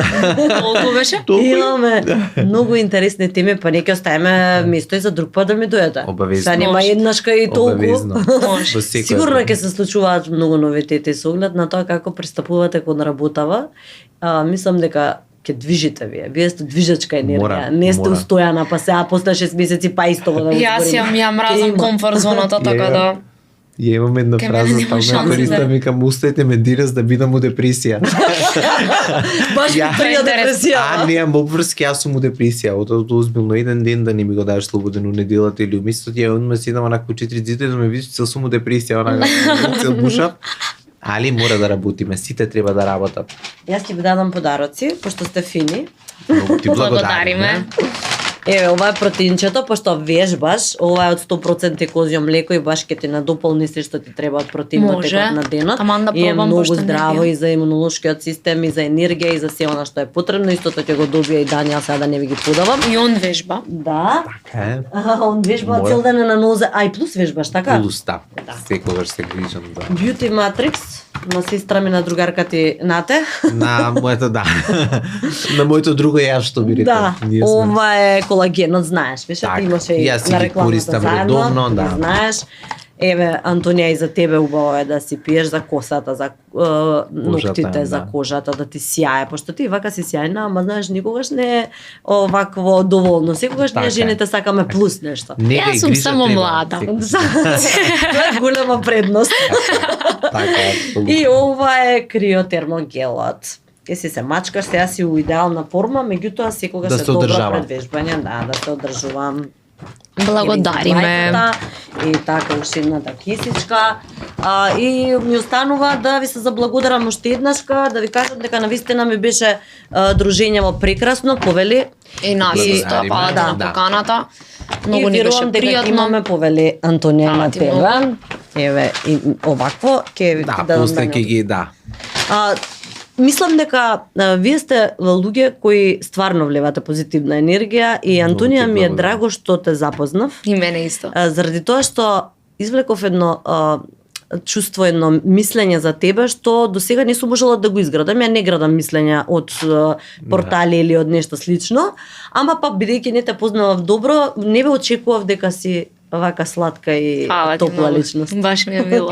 Колку беше? Имаме многу интересни теми, па нека оставиме место и за друг пат да ми дојдете. Обавезно. Сега нема Може. еднашка и толку. Обавезно. Може. Во секој Сигурно ден. ќе се случуваат многу новитети со оглед на тоа како пристапувате кон работава. Мислам дека ќе движите вие. Вие сте движачка енергија. Мора, Не сте мора. устојана, па сега после 6 месеци па истово да го Јас збориме. ја Ќе мразам има. комфорт зоната, така Ја, да. Ја имам една Кај мене фраза, нема стално шанси, користам, да. викам, устајте ме дирас да бидам у депресија. Баш ми Ја- прија депресија. Немам обврски, јас сум у депресија. Од озбилно еден ден да не ми го даеш слободен у неделата или у месецот, ја одма седам онако 4 зида и да ме видиш, сум у депресија, онака се одбушав. Али мора да работиме, сите треба да работат. Јас ќе ви дадам подароци, пошто сте фини. Многу ти Благодариме. благодариме. Еве, ова е протеинчето, пошто вежбаш, ова е од 100% козјо млеко и баш ќе ти надополни се што ти треба од протеин во Може. текот на денот. Таман да И е пробам, многу пошто не здраво пијам. и за имунолошкиот систем, и за енергија, и за се она што е потребно. Истото ќе го добија и Данијел, сега да не ви ги подавам. И он вежба. Да. Така е. Он вежба Мора. цел ден е на нозе, а и плюс вежбаш, така? Плюс, да. Да. Секогаш се грижам за... Beauty Matrix, на сестра ми, на другарка ти Нате. На моето, да. На моето друго јас што би рекол. Да, Ние сме- ова е колагенот, знаеш, више Така, ти имаше и јас си на ги рекламата користам заедно, редовно, да. знаеш. Еве, Антонија, и за тебе убаво е да си пиеш за косата, за ноктите, за да. кожата, да ти сјае, пошто ти вака си сјајна, ама знаеш, никогаш не е овакво доволно. Секогаш Така ние е. жените сакаме плюс нешто. Нека Јас и сум грижа само треба. млада. Секој. Тоа е голема предност. Така е, апсолутно. И ова е криотермогелот. Еси се мачкаш, сега си у идеална форма, меѓутоа секогаш Да е се добро одржава. пред вежбање, да се одржувам. Благодариме. Лајката и така уште едната кисичка. И ми останува да ви се заблагодарам уште еднашка, да ви кажам дека навистина ми беше дружењево прекрасно, повели. И нас Благодариме. исто, фала ти на Да. поканата. Многу И ни беше верувам дека пријатно. имаме повели Антонија Фала на ти тебе. Еве, и овакво ќе ви Да, дадам пусте ќе ги, да. Мислам дека вие сте луѓе кои стварно вливате позитивна енергија и Многу Антонија ти ми е благодарам. драго што те запознав. И мене исто. Заради тоа што извлеков едно чувство, едно мислење за тебе што до сега не сум можела да го изградам. Ја не градам мислења од портали или од нешто слично, ама па бидејќи не те познавав добро, не ве очекував дека си вака сладка и Фала ти топла многу. личност. Баш ми е мило.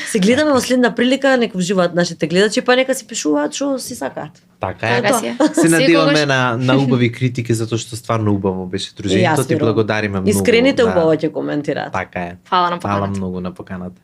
Се гледаме во следна прилика, нека уживаат нашите гледачи, па нека си пишуваат што си сакаат. Така е. Така си е. Се надеваме Секогаш- на убави критики затоа што стварно убаво беше И дружењето. јас Ти верувам. благодариме многу. Искрените да. убаво ќе коментираат. Така е. Фала на Фала поканата. многу на поканата.